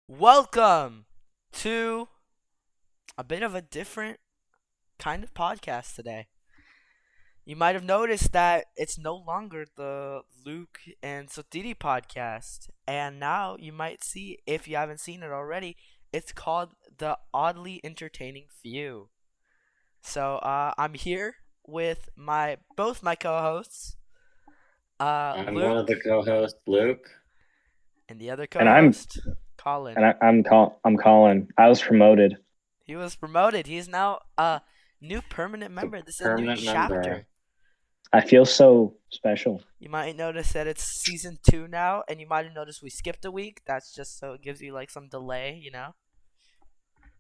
Welcome to a bit of a different kind of podcast today. You might have noticed that it's no longer the Luke and Sotiri podcast, and now you might see, if you haven't seen it already, it's called the Oddly Entertaining Few. I'm here with my both my co-hosts, I'm one of the Luke, co-hosts, Luke. and the other And I'm co-host, Colin. and I'm Colin. I was promoted. He was promoted. He's now a new permanent The member. This is a new permanent member. chapter. I feel so special. You might notice that it's season 2 now, and you might have noticed we skipped a week. That's just so it gives you like some delay.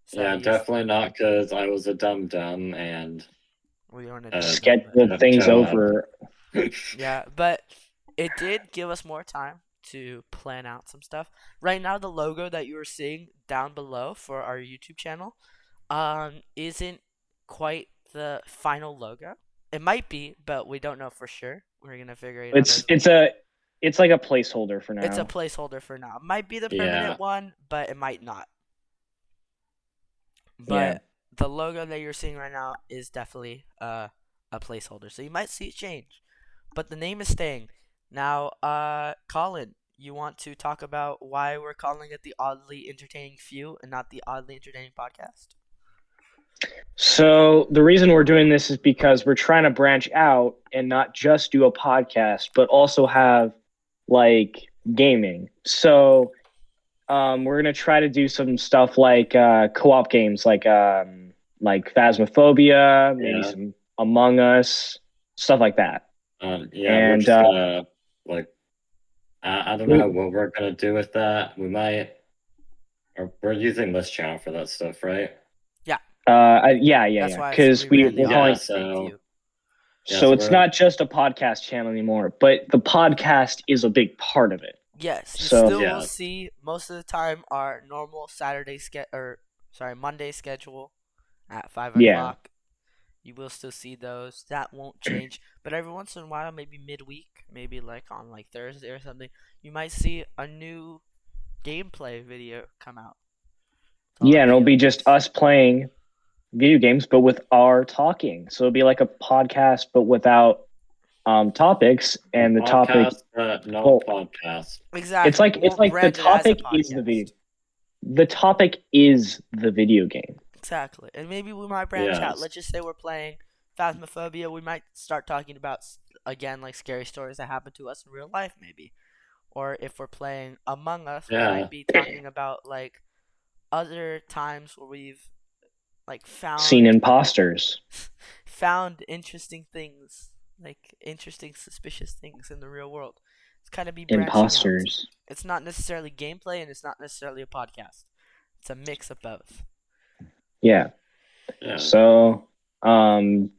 So Yeah, you just definitely not because I was a dum-dum and we weren't a uh, dum but Scheduled didn't things show up. over. yeah, but it did give us more time to plan out some stuff. Right now, the logo that you are seeing down below for our YouTube channel, isn't quite the final logo. It might be, but we don't know for sure. We're gonna figure it out It's as we it's go. a it's like a placeholder for It's a now. placeholder for now. It might be the Yeah, permanent one, but it might not. Yeah. But the logo that you're seeing right now is definitely a placeholder. So you might see it change. But the name is staying. Now, Colin, you want to talk about why we're calling it the Oddly Entertaining Few and not the Oddly Entertaining Podcast? So the reason we're doing this is because we're trying to branch out and not just do a podcast, but also have like gaming. So we're gonna try to do some stuff like co-op games, like Phasmophobia, maybe yeah. some Among Us, stuff like that. Yeah, we're And just gonna like I don't we, know what we're gonna do with that. Or we're using this channel for that stuff, right? Yeah, that's yeah, why it's because rebranded the we're Oddly Yeah, calling. Entertaining Few. so So it's we're not just a podcast channel anymore, but the podcast is a big part of it. Yes, you So still will yeah, see most of the time our normal Monday schedule at five yeah, o'clock. You will still see those. That won't change. But every once in a while, maybe midweek, maybe like on like Thursday or something, you might see a new gameplay video come out to all yeah, our and it'll be just viewers. us playing video games, but with our talking. So it'll be like a podcast, but without topics, a and the topic. podcast, no Well, podcast. it's Exactly. We like it's won't like the brand it as a topic is the video. podcast. The topic is the video game. Exactly. And maybe we might branch out. Yes. Let's just say we're playing Phasmophobia. We might start talking about, again, like scary stories that happen to us in real life, maybe. Or if we're playing Among Us, we Yeah. might be talking about like other times where we've like Seen found imposters, found interesting things, like interesting suspicious things in the real world. It's kind of be branching out. imposters. It's not necessarily gameplay and it's not necessarily a podcast. It's a mix of both. Yeah. Yeah. So, um,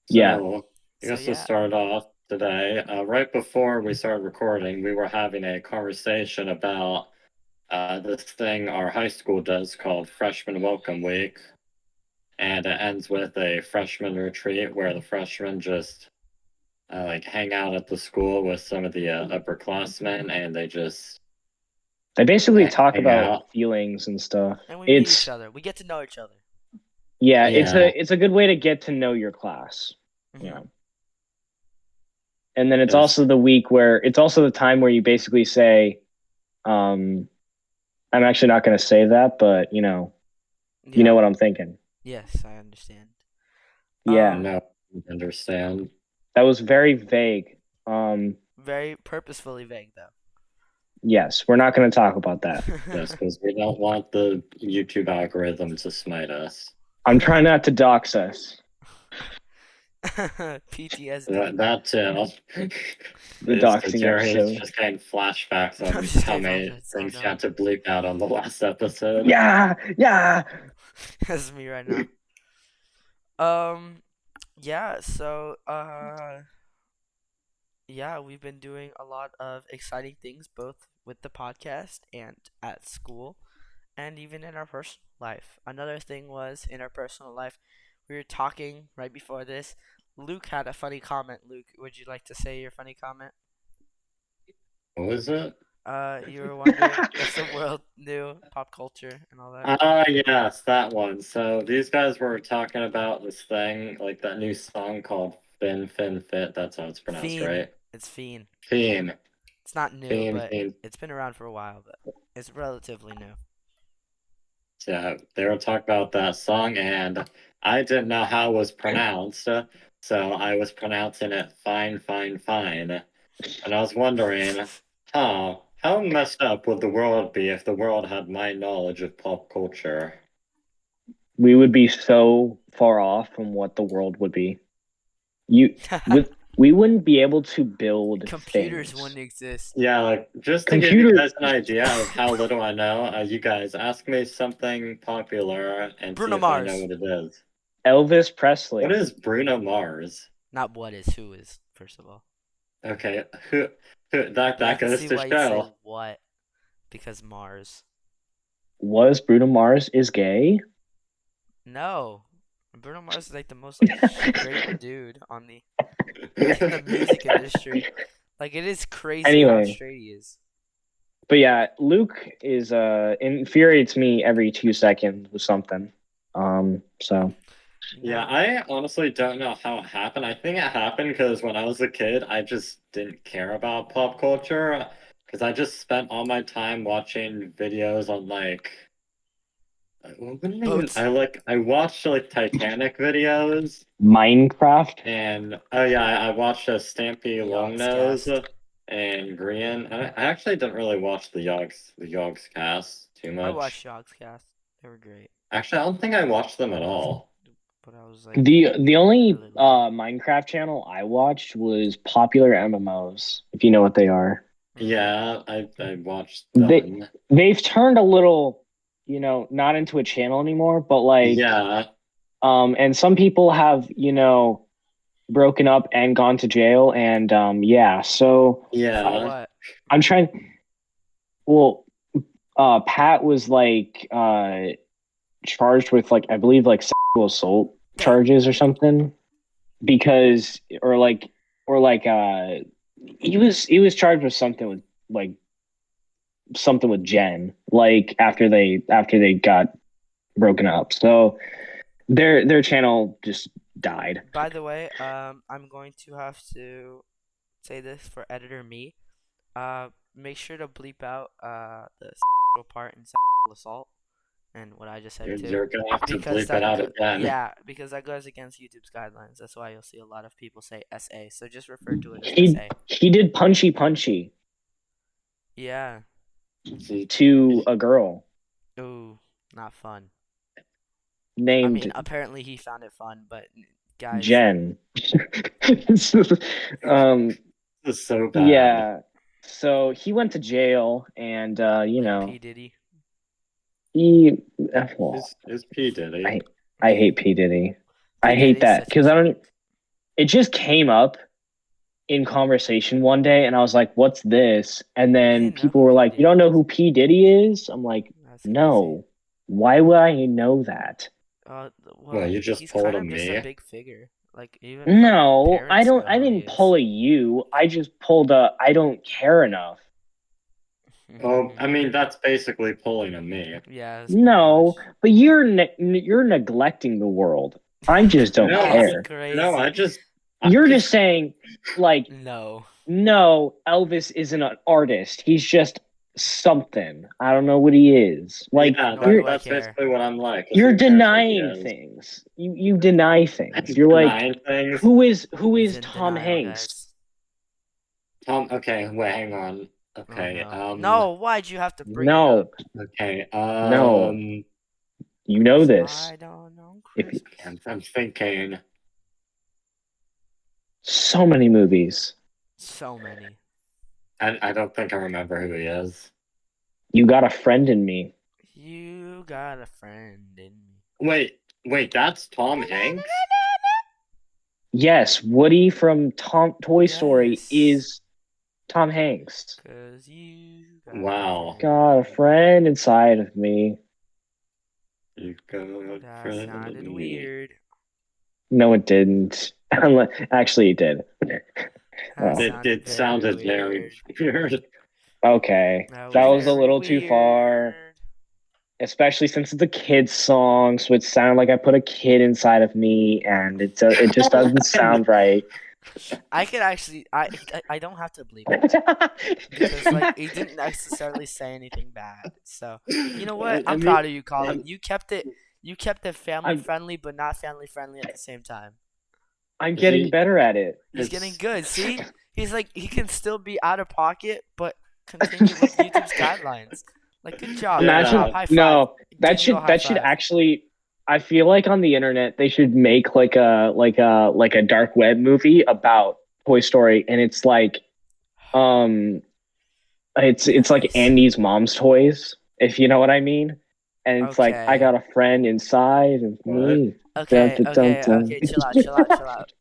yeah, So, I So guess to yeah. start off today, right before we started recording, we were having a conversation about this thing our high school does called Freshman Welcome Week. And it ends with a freshman retreat where the freshmen just like hang out at the school with some of the upperclassmen and they just they basically talk hang about out. feelings and stuff. And we meet each It's other. We get to know each other. Yeah, Yeah. it's a good way to get to know your class. You Hmm. know. And then it's Yes. also the week where it's also the time where you basically say, um, I'm actually not going to say that, but you know Yeah. what I'm thinking. Yes, I understand. Yeah, No, understand. that was very vague. Very purposefully vague though. Yes, we're not going to talk about that. Yes, because we don't want the YouTube algorithm to smite us. I'm trying not to dox us. PTSD. That too. The It's the doxing Jerry's episode. just getting flashbacks I'm on just how kidding. many Oh things you no, had to bleep out on the last episode. Yeah, yeah. that's me right now. Um, yeah. Yeah, we've been doing a lot of exciting things both with the podcast and at school, and even in our personal life. Another thing was in our personal life, we were talking right before this. Luke had a funny comment. Luke, would you like to say your funny comment? What was it? You were wondering if the world knew pop culture and all that. Ah, yes, that one. So these guys were talking about this thing, like that new song called Fin Fin Fit. That's how it's pronounced, Fiend. right? It's Fiend. Fiend. It's not new, Fiend, but Fiend. it's been around for a while, but it's relatively new. Yeah, they were talking about that song, and I didn't know how it was pronounced, so I was pronouncing it fine, fine, fine. And I was wondering, how messed up would the world be if the world had my knowledge of pop culture? We would be so far off from what the world would be. You with we wouldn't be able to build Computers things. wouldn't exist. Yeah, like just to give you Computer guys an idea of how little I know, you guys ask me something popular and see Bruno if I know Mars. what it is. Elvis What Presley. is Bruno Mars? Not what is, who is, first of all. Okay, who But I that can goes see to why you'd say show. what, because Mars. Was Bruno Mars is gay? No. Bruno Mars is like the most like straight dude on the in the music industry. Like it is crazy how Anyway, straight he is. but yeah, Luke is infuriates me every 2 seconds with something. So You Yeah, know, I honestly don't know how it happened. I think it happened because when I was a kid, I just didn't care about pop culture because I just spent all my time watching videos on like what did boats. I watched like Titanic videos Minecraft. and oh yeah, I watched Stampy Yogscast. Longnose and Grian. I actually didn't really watch the Yogs cast too I much. watched Yogscast. They were great. Actually, I don't think I watched them at all. But I was like The only really little. Minecraft channel I watched was Popular MMOs, if you know what they are. Yeah, I watched They them. they've turned a little, not into a channel anymore, but like Yeah, and some people have, broken up and gone to jail and yeah, so For yeah, what? I'm trying well Pat was like charged with like I believe like sexual assault Dang. charges or something because he was charged with something with like something with Jen like after they got broken up. So their channel just died. By the way, I'm going to have to say this for editor me. Make sure to bleep out the sexual part in sexual assault and what I just said too, you're gonna have to because bleep it out again. yeah, because that goes against YouTube's guidelines. That's why you'll see a lot of people say SA. So just refer to it as He SA. he did punchy Yeah. to a girl Ooh, not fun. I mean, named apparently he found it fun, but guys, Jen. um, This is so bad. yeah. So he went to jail, and like P Diddy. he. Well, Is P Diddy? I hate P Diddy. P I hate Diddy's that such a because I G. don't. It just came up in conversation one day, and I was like, "What's this?" And I then didn't know people who were P like, "You Diddy don't know was. who P Diddy is?" I'm like, That's crazy. "No. Why would I know that?" Well, Well, you just he's told kind him of just a me. big figure. Like even my No, I parents don't. know I who he didn't is. pull a you. I just pulled a. I don't care enough. Oh, I mean that's basically pulling a me. Yeah, that's pretty much. No, but you're neglecting the world. I just don't No, I That's care. no, crazy. I You're just just saying, like, No. no, Elvis isn't an artist. He's just something. I don't know what he is. Like, yeah, Nor that do you're I that's care. basically what I'm like. 'Cause you're who cares what he denying is? things. You deny things. You're like, Denying things. who is He's in Tom denial, Hanks? guys. Okay, wait, hang on. Oh Okay, no. No, why'd you have to bring it up? No, okay, no. You know this. Slide on If Christmas. I'm thinking. so many movies. So many. I don't think I remember who he is. You got a friend in me. You got a friend in me. Wait, that's Tom Hanks? Yes, Woody from Toy Story Yes. is Tom Hanks. 'Cause you got a Wow. friend Got a in me. friend inside of me. You got a That friend sounded in me. weird. No, it didn't. Actually, it did. That Oh. It sounded did very sounded very weird. weird. Okay, That that was was a very little too far, weird. especially since it's a kid's song, so it sounded like I put a kid inside of me, and it just doesn't sound right. I could actually, I don't have to bleep it because like he didn't necessarily say anything bad. So you know what? I I'm mean, proud of you, Colin. You kept it family I'm friendly, but not family friendly at the same time. I'm getting he, better at it. He's getting it's good. See, he's like he can still be out of pocket, but continue with YouTube's guidelines. Like, good Imagine job, yeah. high five, no, digital high that should five. actually. I feel like on the internet they should make like a dark web movie about Toy Story, and it's like um it's like Yes. Andy's mom's toys, if you know what I mean. And it's like I Okay. got a friend inside of What? me. Dun, Okay. dun, dun, Okay. dun. Okay. Chill out. Chill out. Chill out.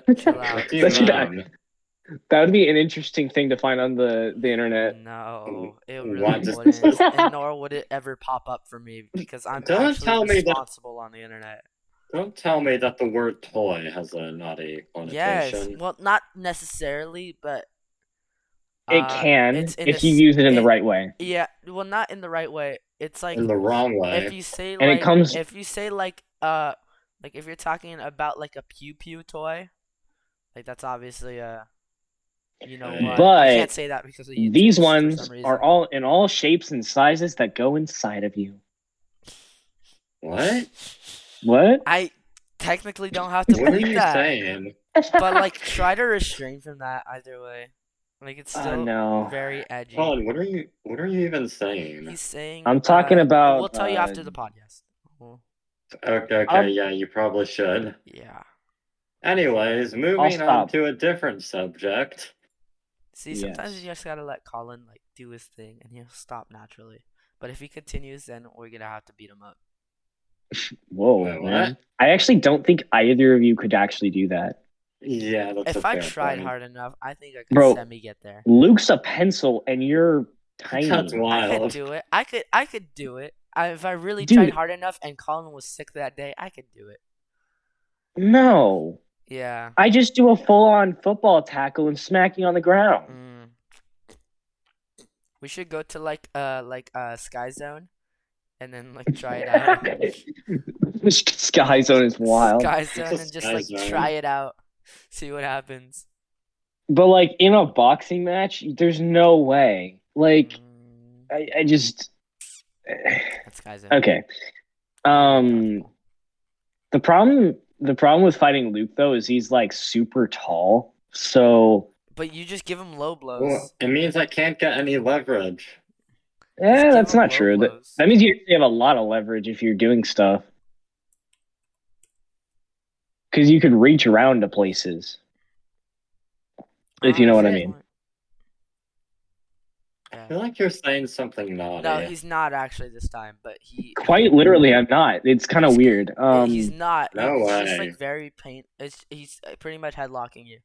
What? Chill What out. do you That Chill should out. mean? that would be an interesting thing to find on the internet. No, it really What? Just wouldn't, and nor would it ever pop up for me because I'm don't actually tell me that. responsible on the internet. Don't tell me that the word toy has a naughty Yes, connotation. well, not necessarily, but It it's can in if you this use it in the it right way, yeah, well, not in the right way. It's like In the wrong way. and it comes. if you say like if you're talking about like a pew pew toy, like that's obviously a you know Okay. what? I can't But say that because of these YouTube for ones some are reason. all in all shapes and sizes that go inside of you. What? What? I technically don't have to What are bleep you that, saying? but like try to refrain from that either way. Like it's still No. very edgy. Colin, what are you even saying? He's saying I'm talking we'll about tell you after the podcast. Well, Okay, yeah, you probably should. yeah. Anyways, I'll moving on stop. to a different subject. See, sometimes you Yes. just gotta let Colin like do his thing and he'll stop naturally. But if he continues, then we're gonna have to beat him up. Whoa, Wait, what? man. I actually don't think either of you could actually do that. Yeah, that's a If I fair tried point. hard enough, I think I could Bro, semi get there. Luke's a pencil and you're That's tiny. I could wild. do it. I could do it. If I really tried Dude, hard enough and Colin was sick that day, I could do it. no. Yeah. I just do a full on football tackle and smack you on the ground. Mm. We should go to like Sky Zone and then like try it out. Sky Zone is wild. Sky It's Zone a and just Sky like Zone. try it out. See what happens. But like in a boxing match, there's no way. Like Mm, I just that's Sky Zone. okay. Very uncomfortable. The problem with fighting Luke though is he's like super tall. So But you just give him low Well, blows. it means I can't get any leverage. Just give that's him not low true. blows. That means you actually have a lot of leverage if you're doing stuff. Because you could reach around to places, if you know That's what a I good mean. point. I Yeah. feel like you're saying something No, naughty. he's not actually this time, but Quite literally, I'm not. It's kind of he's weird. he's not. No He's just way. like very he's pretty much headlocking you.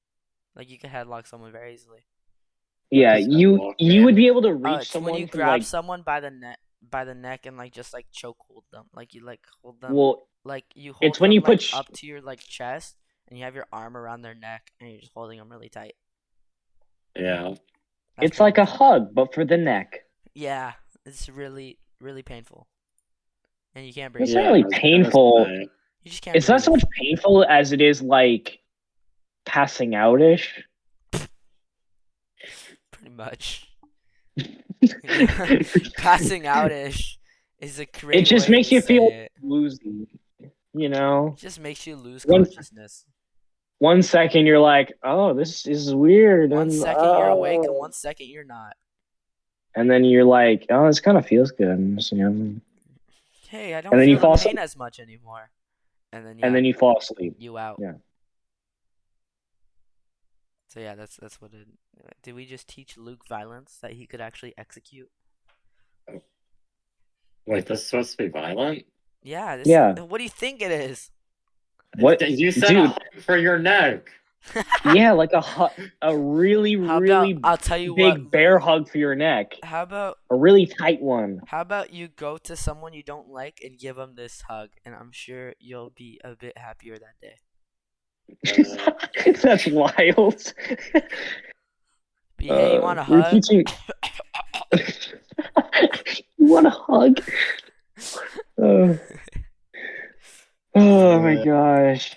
Like you can headlock someone very easily. What Yeah, does that walk you would mean? be able to reach It's when you someone through grab like, someone by the neck and like just like choke hold them. Like you like hold them well, like you hold it's when them you put like up to your like chest and you have your arm around their neck and you're just holding them really tight. Yeah. That's it's like pretty a much it. hug, but for the neck. Yeah, it's really painful. And you can't It's breathe. not Yeah, really I was gonna painful. say. You just can't It's not so breathe. much painful as it is like passing out ish. Pretty much. Passing out-ish is a great It just way makes to you say feel it. woozy, you know? It just makes you lose One consciousness. 1 second you're like, oh, this is weird, One and second you're awake and 1 second you're not. and then you're like, oh, this kind of feels good. And Hey, I don't then you feel the fall pain asleep. as much anymore. And then And yeah, then you fall asleep. you out. Yeah. So yeah, that's what it. Did we just teach Luke violence that he could actually execute? Wait, this is supposed to be violent? Yeah. Yeah. What do you think it is? What, You said dude? a hug for your neck. Yeah, like a really, How about really I'll tell you what, big bear Luke. hug for your neck. How about A really tight one. How about you go to someone you don't like and give them this hug, and I'm sure you'll be a bit happier that day. Uh, That's wild. But hey, you want a We're hug? teaching. You want a hug? Uh, oh my gosh.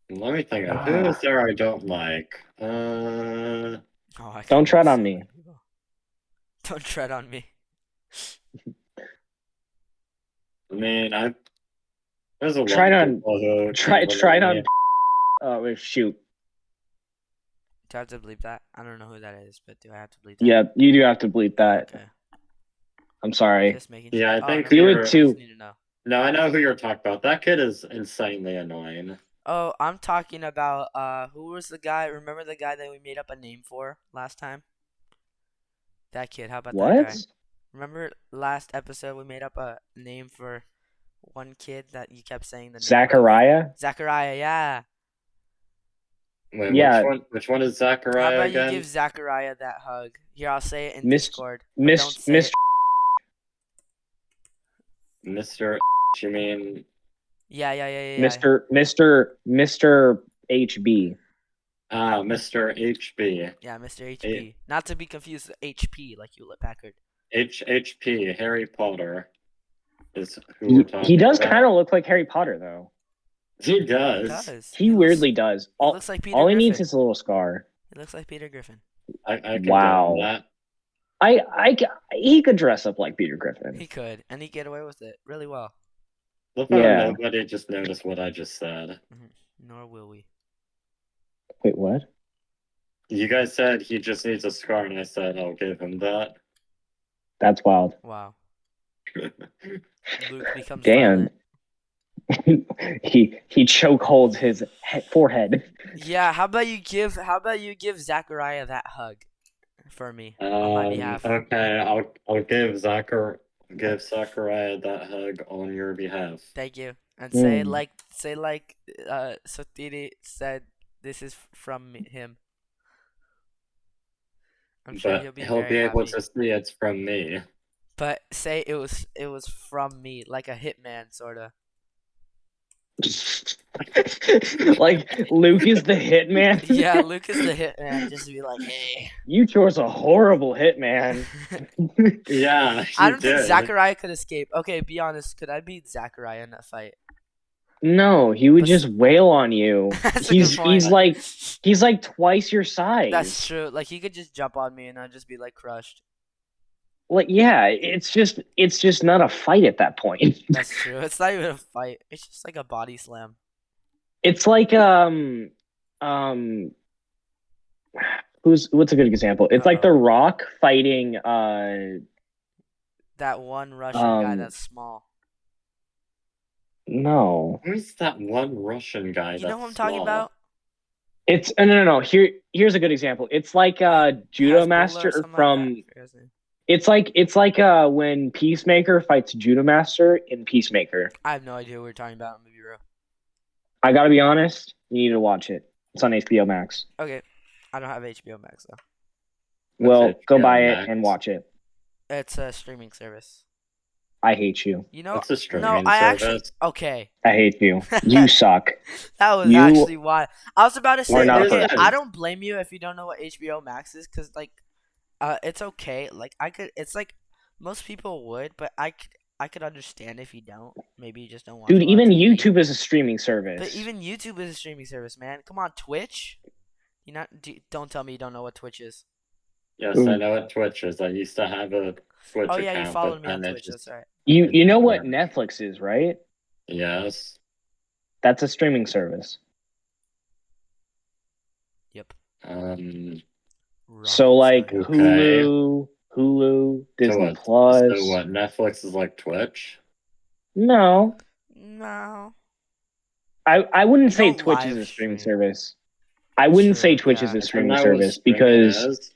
Let me think of who is there I don't like. Oh, I can Don't name tread so on many me. people. Don't tread on me. I mean, there's a lot Try it of on. people who Try can't it relate on. me. Oh wait, shoot. Do I have to bleep that? I don't know who that is, but do I have to bleep that? Yeah, you do have to bleep that. Okay. I'm sorry. Just making Yeah, I sure. think Oh, Do no, it I too. just need to know. No, I know who you're talking about. That kid is insanely annoying. Oh, I'm talking about who was the guy? Remember the guy that we made up a name for last time? That kid. How about that What? guy? Remember last episode we made up a name for one kid that you kept saying the name of? Zachariah? Zachariah, yeah. Wait, Yeah. which one is How Zachariah about again? you give Zachariah that hug? Here, I'll say it in Miss- Discord. But Miss- don't say Miss- it. Mr. You mean Yeah. Mr. HB. Mr. HB. Yeah, Mr. HB. Not to be confused with HP, like Hewlett Packard. HP, Harry Potter is who we're talking He does about. kind of look like Harry Potter though. He He does. does. He weirdly does. He looks like Peter All he Griffin. needs is a little scar. He looks like Peter Griffin. I could Wow. get that. He could dress up like Peter Griffin. He could, and he'd get away with it really well. Look how Yeah. nobody just noticed what I just said. Nor will we. Wait, what? You guys said he just needs a scar, and I said I'll give him that. That's wild. Wow. Luke becomes Damn. violent. he chokeholds his forehead. Yeah, how about you give Zachariah that hug for me on my behalf? Okay, I'll give Zachariah that hug on your behalf. Thank you. And say like Sotiri said, this is from him. I'm sure he'll be able happy. to see it's from me. But say it was from me, like a hitman sorta. Like Luke is the hitman. Yeah, Luke is the hitman. Just be like, hey. You chose a horrible hitman. Yeah, I don't think Zachariah could escape. Okay, be honest. Could I beat Zachariah in that fight? No, he would just wail on you. That's a good point. He's like twice your size. That's true. Like he could just jump on me and I'd just be like crushed. Like yeah, it's just not a fight at that point. That's true. It's not even a fight. It's just like a body slam. It's like what's a good example? It's like The Rock fighting that one Russian guy that's small. No. Who's that one Russian guy? You know who I'm talking about? It's no. Here's a good example. It's like Judo Master from. It's like when Peacemaker fights Judo Master in Peacemaker. I have no idea what we're talking about in Movie Row. I gotta be honest, you need to watch it. It's on HBO Max. Okay, I don't have HBO Max though. Well, go buy it and watch it. It's a streaming service. I hate you. You know, it's a streaming no, I actually okay. I hate you. You suck. That was actually why I was about to say. Okay, I don't blame you if you don't know what HBO Max is, because like, it's okay. Like it's like most people would, but I could understand if you don't. Maybe you just don't want. Dude, even YouTube is a streaming service. But even YouTube is a streaming service, man. Come on, Twitch. Don't tell me you don't know what Twitch is. Yes, I know what Twitch is. I used to have a Twitch account. Oh yeah, you followed me on Twitch. That's right. You know what Netflix is, right? Yes. That's a streaming service. Yep. So like Hulu, Disney Plus. So what? Netflix is like Twitch? No. I wouldn't say Twitch is a streaming service. I wouldn't say Twitch is a streaming service because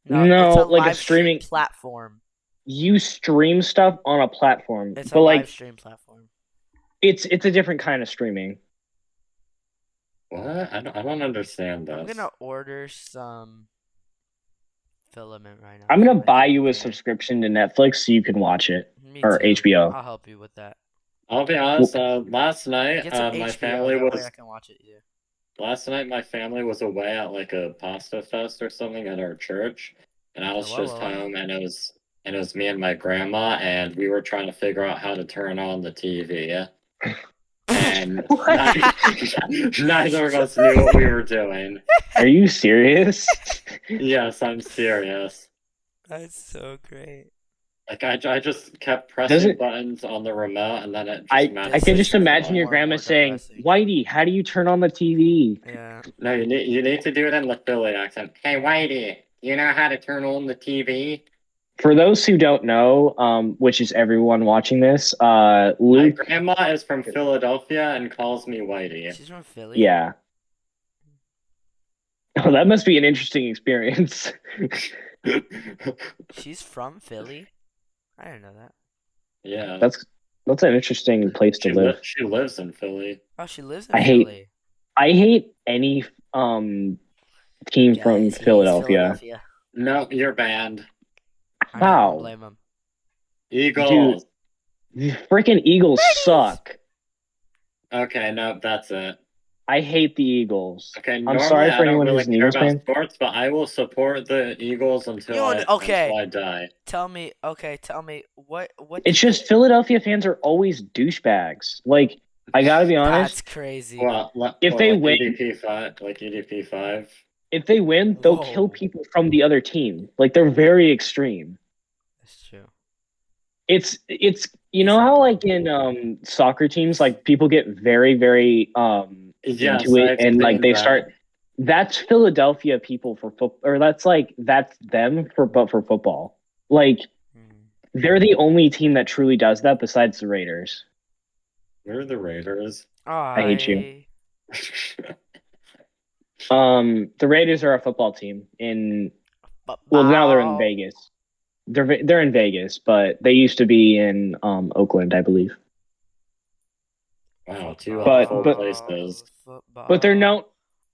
no, it's like a streaming platform. You stream stuff on a platform. It's but a like, live stream platform. It's a different kind of streaming. What? I don't understand this. I'm gonna order some filament right now. I'm gonna buy you a subscription to Netflix so you can watch it or HBO. I'll help you with that. I'll be honest. Last night, my family was. I can watch it. Yeah. last night my family was away at like a pasta fest or something at our church, and I was just Hello. home, and it was me and my grandma, and we were trying to figure out how to turn on the TV, and What? neither of us knew what we were doing. Are you serious? Yes, I'm serious. That's so great. Like I just kept pressing Doesn't buttons on the remote, and then it just I This can is just magically turned imagine on. your more and grandma more saying, depressing. "Whitey, how do you turn on the TV?" Yeah. No, you need to do it in the Philly accent. Hey, Whitey, you know how to turn on the TV? For those who don't know, which is everyone watching this, My Luke, grandma is from Philadelphia and calls me Whitey. She's from Philly? yeah. Oh, that must be an interesting experience. She's from Philly? I didn't know that. Yeah, That's an interesting place to live. she lives in Philly. Oh, she lives in I hate Philly. I hate any team from Guys, he hates Philadelphia. Philadelphia. No, you're banned. I don't How? blame him. Eagles. The freaking Eagles suck. Okay, no, that's it. I hate the Eagles. Okay, I'm normally sorry I for don't anyone really who's an care Eagles about fan. sports, but I will support the Eagles until Okay. until I die. Tell me what It's did just Philadelphia fans are always douchebags. Like, I gotta be honest. That's crazy. If they win, EDP5. if they win, they'll kill Whoa. people from the other team. Like, they're very extreme. That's true. It's you know how like in soccer teams, like people get very Yes, into it I've and like seen they that. start. That's Philadelphia people for football, or that's them for football. Like they're the only team that truly does that besides the Raiders. We're the Raiders. I hate you. The Raiders are a football team well, now they're in Vegas. They're in Vegas, but they used to be in Oakland, I believe. Wow, two But- awful but- places. But they're no.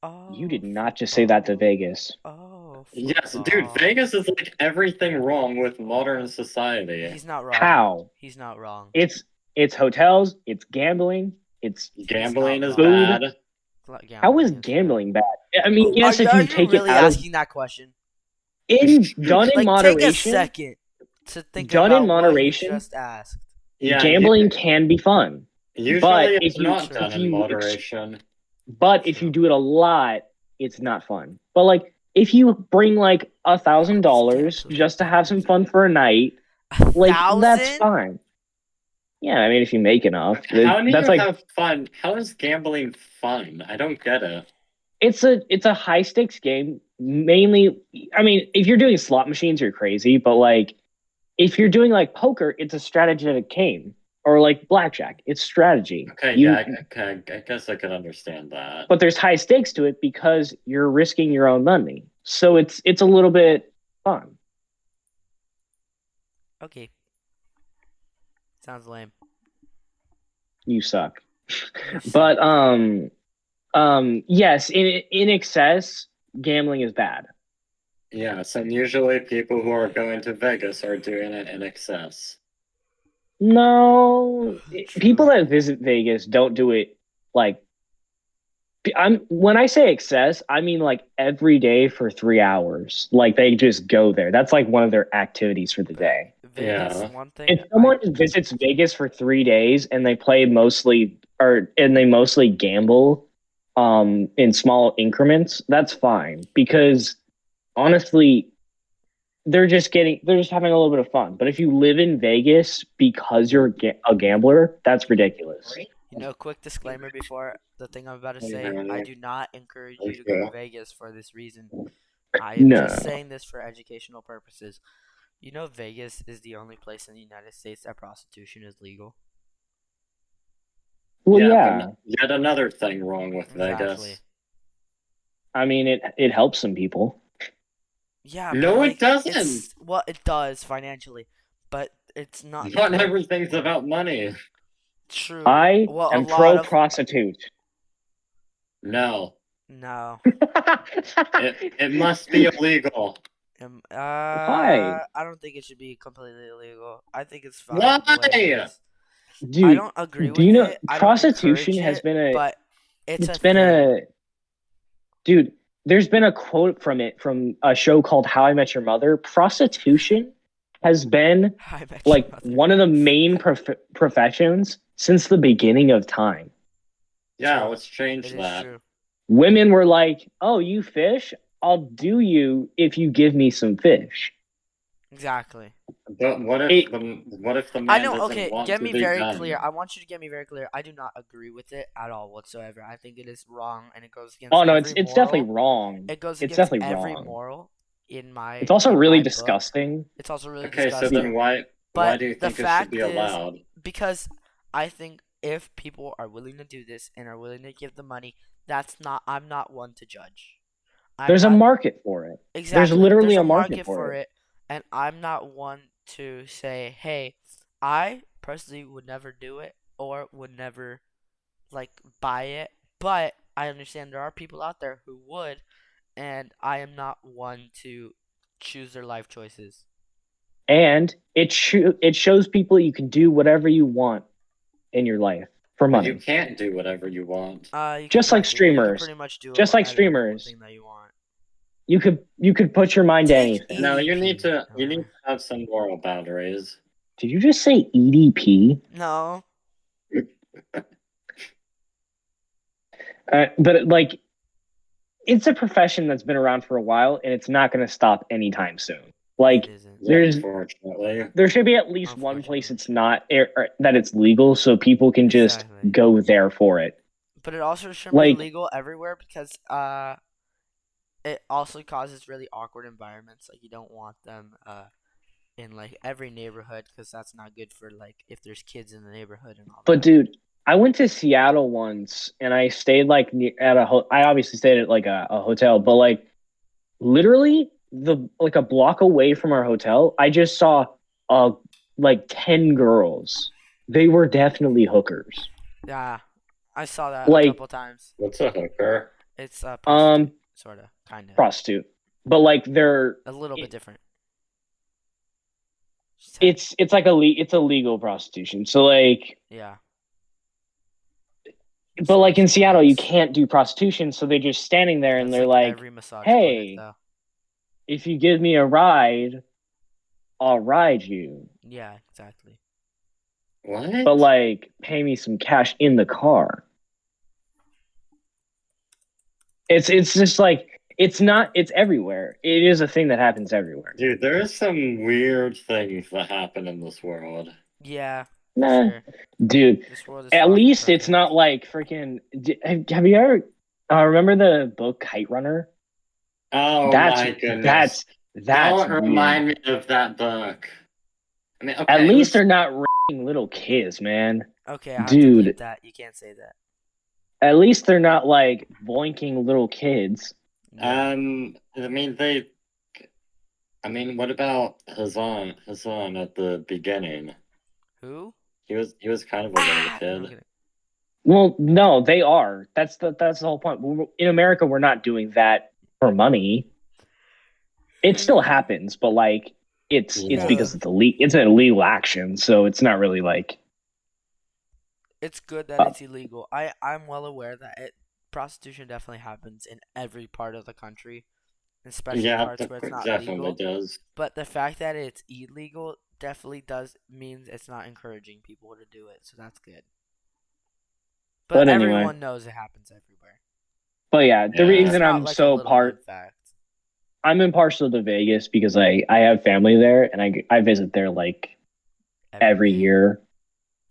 Oh, You did not just say that to Vegas. Oh, Yes, dude, football. Vegas is like everything wrong with modern society. He's not wrong. How? He's not wrong. It's hotels. It's gambling. It's Gambling is food. bad. How is gambling bad? I mean, yes, if are you take really it out of asking that question? done in Like, moderation. take a second to think Done about in what moderation, you just asked. Yeah, gambling can be fun. usually but it's if you- not if done in you- moderation. But if you do it a lot, it's not fun. But like, if you bring like $1,000 just to have some fun for a night, like that's 1,000? fine. Yeah, I mean, if you make enough, How do that's you like have fun? How is gambling fun? I don't get it. it's a high stakes game. Mainly, I mean, if you're doing slot machines, you're crazy. But like, if you're doing like poker, it's a strategic game, or like blackjack, it's strategy. Okay, You- yeah, I guess I could understand that. But there's high stakes to it because you're risking your own money, so it's a little bit fun. Okay. Sounds lame. You suck. But yes, in excess, gambling is bad. Yes, and usually people who are going to Vegas are doing it in excess. No, True. people that visit Vegas don't do it like. When I say excess, I mean like every day for 3 hours. Like they just go there. That's like one of their activities for the day. Vegas, Yeah. one thing. If someone visits Vegas for 3 days and they play mostly gamble in small increments, that's fine because honestly they're just having a little bit of fun. But if you live in Vegas because you're a gambler, that's ridiculous. Quick disclaimer before the thing I'm about to say. Yeah. I do not encourage you to go Yeah. to Vegas for this reason. I am No. just saying this for educational purposes. Vegas is the only place in the United States that prostitution is legal. Well, But yet another thing wrong with Exactly. Vegas. I mean it helps some people. Yeah. No, but, it doesn't. Well, it does financially, but it's not. Not everything's about money. True. I Well, am a lot pro of prostitute. No, no. it must be illegal. Why? I don't think it should be completely illegal. I think it's fine. Why? the way it is. Dude, I don't agree with do you know it. I don't prostitution encourage has it, been a but it's it's a been thing. Dude, there's been a quote from it from a show called How I Met Your Mother. Prostitution has been I met your like mother. one of the main professions since the beginning of time. Yeah, True. let's change It is that. true. Women were like, "Oh, you fish? I'll do you if you give me some fish." Exactly. But It, what if the I man know. doesn't Okay, want get to me be very done? clear. I want you to get me very clear. I do not agree with it at all whatsoever. I think it is wrong, and it goes oh against no, every it's definitely moral. wrong. It goes It's against definitely every wrong. moral in It's my also in really my book. disgusting. It's also really Okay, so then disgusting. why But do you the think it should be fact is, allowed? because I think if people are willing to do this and are willing to give the money, I'm not one to judge. I'm There's a not market for it. There's exactly. literally There's a a market market for for it. it, and I'm not one to say, "Hey, I personally would never do it or would never like buy it." But I understand there are people out there who would, and I am not one to choose their life choices. And it shows people you can do whatever you want in your life for But you money. can't do whatever you want. You can Just like you can streamers. pretty much do Just like streamers. anything that you want. You could put your mind to Take anything. No, EDP. you need to have some moral boundaries. Did you just say EDP? No. But like it's a profession that's been around for a while and it's not going to stop anytime soon. It Like isn't. Yeah, there's unfortunately. there should be at least one place Unfortunately. it's not that it's legal so people can just Exactly. go there for it. But it also shouldn't be Like legal everywhere because it also causes really awkward environments. Like you don't want them in like every neighborhood because that's not good for like if there's kids in the neighborhood and all but that. dude, I went to Seattle once and I stayed like at I obviously stayed at like a hotel, but like literally the like a block away from our hotel, I just saw uh like 10 girls. They were definitely hookers. Yeah, I saw that a Like couple times. What's a hooker? It's a um prostitute, sorta, kinda, prostitute. But like they're a little bit different. it's like it's a legal prostitution. So like Yeah. but like in Sounds Seattle you nice. can't do prostitution, so they're just standing there and That's they're like like, every massage clinic "Hey, though. if you give me a ride, I'll ride you. Yeah, exactly. But What? like pay me some cash in the car." It's just like it's not it's everywhere. It is a thing that happens everywhere. Dude, there are some weird things that happen in this world. Yeah, for Nah, sure. dude. This world is At far from least it's perfect. not like freaking. Have you ever remember the book Kite Runner? Oh That's my goodness. that's Don't weird. remind me of that book. I mean, At okay, least let's they're not little kids, man. Okay, I have to bleep Dude, that. You can't say that. at least they're not like boinking little kids. Yeah. I mean, what about Hazan at the beginning? Who? He was kind of a little Ah! No, I'm kid. kidding. Well, no, they are. That's the whole point. In America, we're not doing that for money. It still happens, but like it's Yeah. because it's an illegal action, so it's not really like It's good that uh, it's illegal. I'm well aware that prostitution definitely happens in every part of the country, especially Yeah, parts where it's it not definitely legal. does. But the fact that it's illegal definitely does means it's not encouraging people to do it. So that's good. But but anyway. everyone knows it happens everywhere. But yeah, the Yeah. It's reason not like a little known fact. I'm impartial to Vegas because I have family there and I visit there like every Day. year.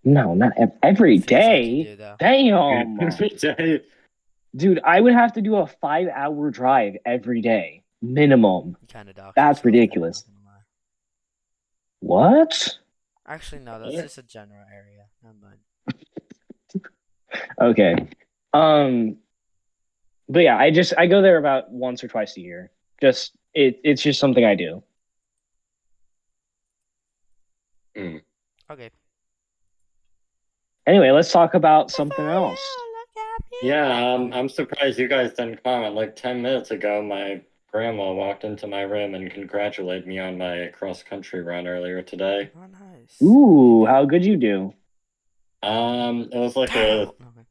No, not every Feels like you day. do though. Damn. Day. Dude, I would have to do a 5-hour drive every day, minimum. You kind of dox That's yourself there. ridiculous. Not gonna lie. What? Actually, no. That's just a general area. Never mind. Okay. Um, but yeah, I go there about once or twice a year. It's just something I do. Mm. Okay. Anyway, let's talk about something else. Yeah, I'm surprised you guys didn't comment. Like 10 minutes ago, my grandma walked into my room and congratulated me on my cross-country run earlier today. Oh, nice. Ooh, how good you do. It was like Terrible. Okay.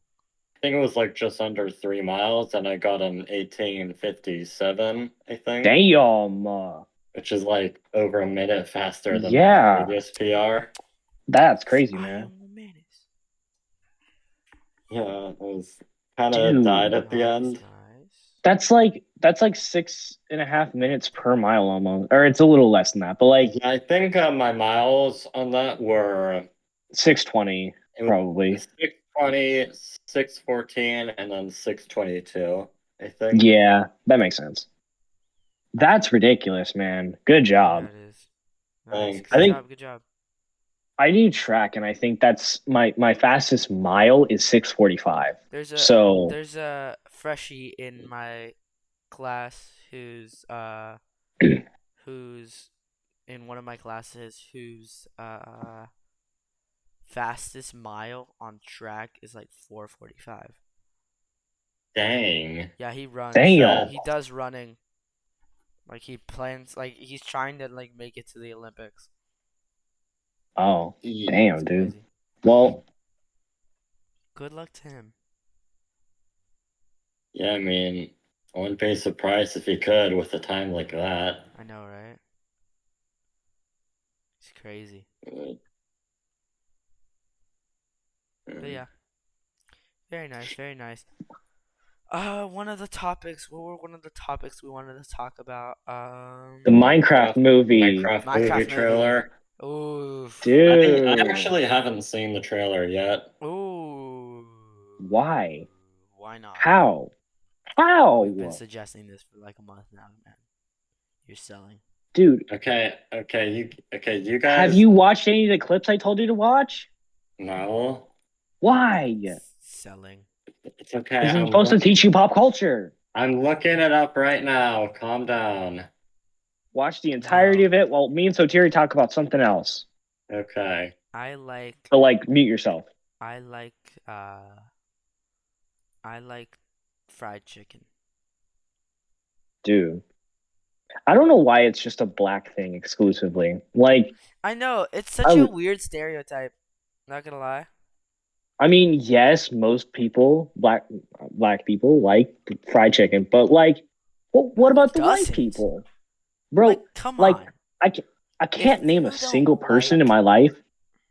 think it was like just under 3 miles, and I got an 18:57, I think, Damn. which is like over a minute faster than my Yeah, previous PR. that's crazy, I man. am the menace. Yeah, it was kind of died Dude, at the Nice, end. nice. that's like 6.5 minutes per mile almost, or it's a little less than that, but like Yeah, I think my miles on that were 6:20 it probably. was 6:20, 6:14, and then 6:22, I think. Yeah, that makes sense. That's ridiculous, man. Good Yeah, job. it is. Nice. Thanks. I Good think job. Good job. I do track, and I think that's my fastest mile is 6:45. There's a So, there's a freshie in my class who's in one of my classes whose fastest mile on track is like 4:45. Dang. Yeah, he runs. damn. That He does running. Like he plans like he's trying to like make it to the Olympics. Oh, It's damn, dude. crazy. Well, Good luck to him. yeah, I mean, I wouldn't be surprised if he could with a time like that. I know, right? It's crazy. But yeah, very nice, very nice. One of the topics. What were one of the topics we wanted to talk about? the Minecraft movie, Minecraft movie Minecraft movie. trailer. Ooh, I dude. actually haven't seen the trailer yet. ooh. Why? Why not? How? We've been How? suggesting this for like a month now, man. You're selling. Dude, You have guys you watched any of the clips I told you to watch? know. Why? Selling. It's okay. This is supposed to teach you pop culture. I'm looking it up right now. Calm down. Watch the entirety No. of it while me and Sotiri talk about something else. Okay. I like. But like, mute yourself. I like. I like fried chicken. Dude. I don't know why it's just a black thing exclusively. Like, I know it's such a weird stereotype. Not gonna lie. I mean, yes, most people, black people like fried chicken, but like, what Who about the white doesn't? people, bro? Like, come Like, on. I can't name you a don't single person in like my life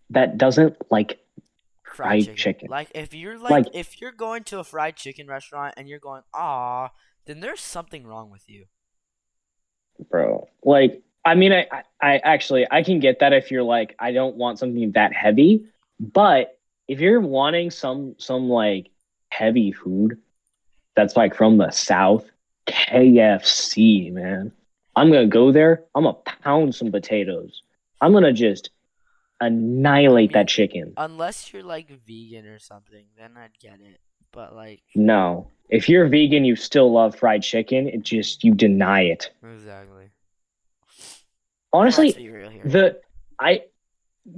that doesn't like fried fried chicken. Like if you're Like, if you're going to a fried chicken restaurant and you're going, ah, then there's something wrong with you. bro, like, I mean, I actually I can get that if you're like, I don't want something that heavy, but if you're wanting some like heavy food that's like from the South, KFC, man. I'm gonna go there. I'm gonna pound some potatoes. I'm gonna just annihilate that chicken. Unless you're like vegan or something, then I'd get it. But like, No. If you're vegan, you still love fried chicken. It just you deny it. exactly. Let's Honestly, be real here.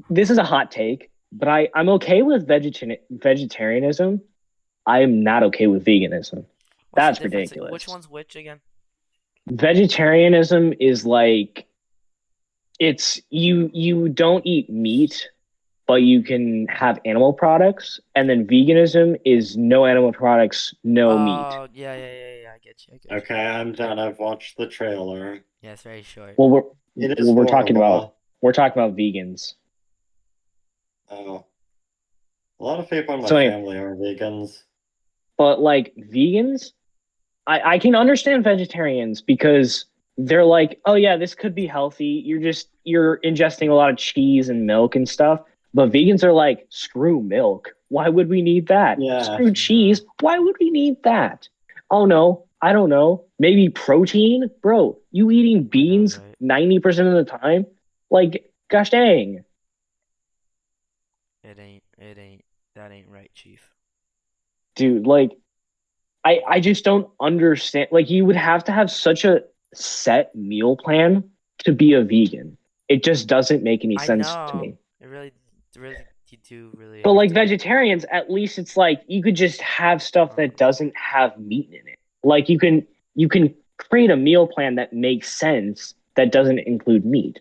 this is a hot take, but I'm okay with vegetarianism. I am not okay with veganism. What's That's the difference? ridiculous. Which one's which again? Vegetarianism is like it's you don't eat meat, but you can have animal products, and then veganism is no animal products, no meat. Oh, yeah. I get you. Okay, I'm done. I've watched the trailer. Yeah, it's very short. Well, It is we're talking about horrible. vegans. Oh, a lot of people in my So anyway, family are vegans. but like vegans, I can understand vegetarians because they're like, oh yeah, this could be healthy. You're ingesting a lot of cheese and milk and stuff. But vegans are like, screw milk. Why would we need that? Yeah. Screw cheese. Why would we need that? Oh no, I don't know. Maybe protein, bro. You eating beans right? 90% of the time? Like, gosh dang. That ain't right, Chief. Dude, like I just don't understand. Like, you would have to have such a set meal plan to be a vegan. It just doesn't make any sense to me. It really, you do really. But have like to. vegetarians, at least it's like you could just have stuff that doesn't have meat in it. Like you can create a meal plan that makes sense that doesn't include meat.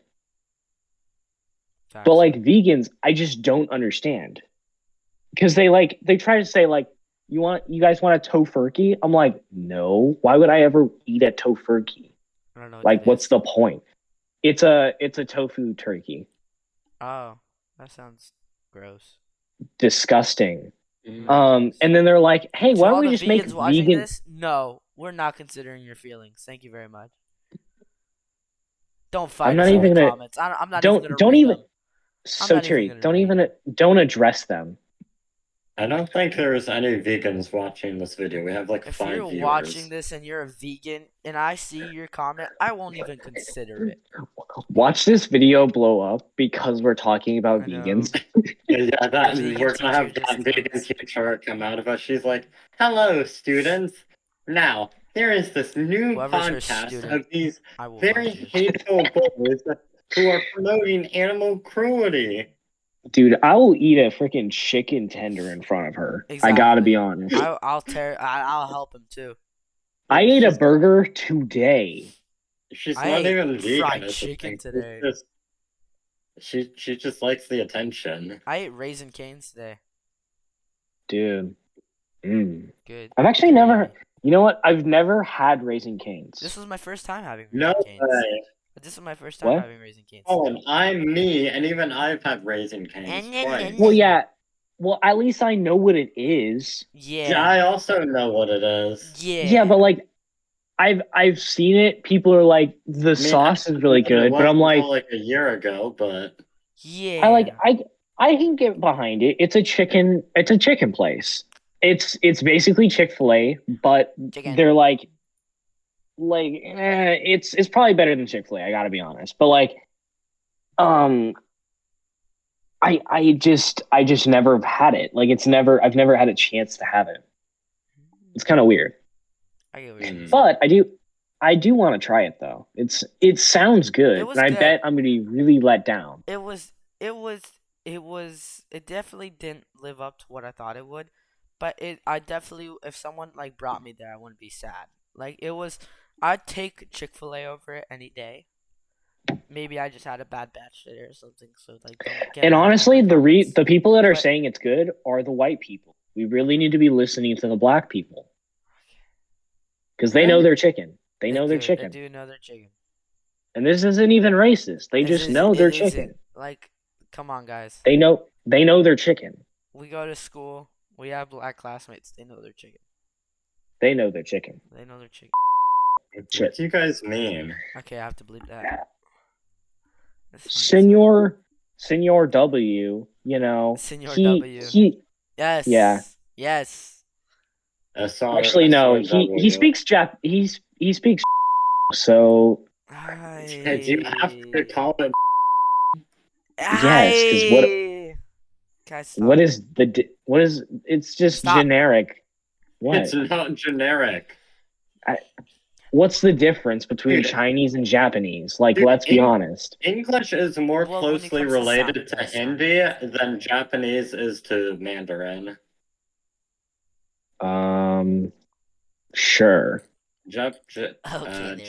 But like vegans, I just don't understand. Because they try to say like, you guys want a tofurkey? I'm like, no. Why would I ever eat a tofurkey? I don't know what Like, that what's is. the point? It's a tofu turkey. Oh, that sounds gross. Disgusting. Mm. And then they're like, hey, To why don't all we the just make vegans watching vegan? this, no, we're not considering your feelings. Thank you very much. Don't I'm fight not us in the even gonna comments. I'm not even gonna don't read even them. I'm so not even Terry, gonna don't read even them. don't address them. I don't think there's any vegans watching this video. We have like If you're 5 watching viewers. this and you're a vegan and I see your comment, I won't even consider it. Watch this video blow up because we're talking about I know. vegans. Yeah, that The vegan we're gonna teacher have just that vegan thinks teacher come out of us. She's like, "Hello, students. Now there is this new whoever's her podcast student, of these I will very find you. hateful boys who are promoting animal cruelty." Dude, I will eat a freaking chicken tender in front of her. I gotta be Exactly. honest. I'll help him too. I ate a She's burger today. she's I not ate even vegan. fried Is the chicken thing. today. She just likes the attention. I ate Raisin Canes today. Dude. Good. I've actually Very never, yummy. you know what? I've never had Raisin Canes. This was my first time having No Raisin Canes. way. This was my first time What? having Raisin Canes. Colin, I'm me, and even I've had Raisin Canes twice. Well, yeah. Well, at least I know what it is. Yeah, Yeah. I also know what it is. Yeah, but Yeah. like I've seen it. People are like the I mean, I sauce is really didn't know what it good, but was I'm until like like a year ago, but I like Yeah. I can get behind it. It's a chicken place. It's basically Chick-fil-A, but Chicken. they're like it's probably better than Chick-fil-A, I gotta be honest. But like um I just never have had it. Like I've never had a chance to have it. It's kind of weird. I get what you're saying. But I do want to try it though. It sounds good, It and was I good. bet I'm gonna be really let down. It was. It definitely didn't live up to what I thought it would, but I definitely, if someone like brought me there, I wouldn't be sad. Like it was, I'd take Chick-fil-A over it any day. Maybe I just had a bad batch today or something, so like don't get And mad at honestly, my comments. the people that are But saying it's good are the white people. We really need to be listening to the black people because they know right? their chicken. They they know their do, they chicken, do know their chicken. and this isn't even racist. They just know It their isn't chicken. like, come on, guys. They know their chicken. We go to school. We have black classmates. They know their chicken. They know their chicken. They know their chicken. Shit. What do you guys mean? Okay, I have to believe that. It's fine. Senor W, you know, Senor W. he Yes. yeah. Yes. Actually no, he SRW. speaks he speaks so Do you have to call it? yes, cuz Guys, stop. what is it's just Stop. generic. What? It's not generic. What's the difference between Dude, Chinese and Japanese? Like, dude, let's be honest. English is more Well, when it closely comes to related to sound, Hindi than Japanese is to Mandarin. Sure. Okay, there, buddy.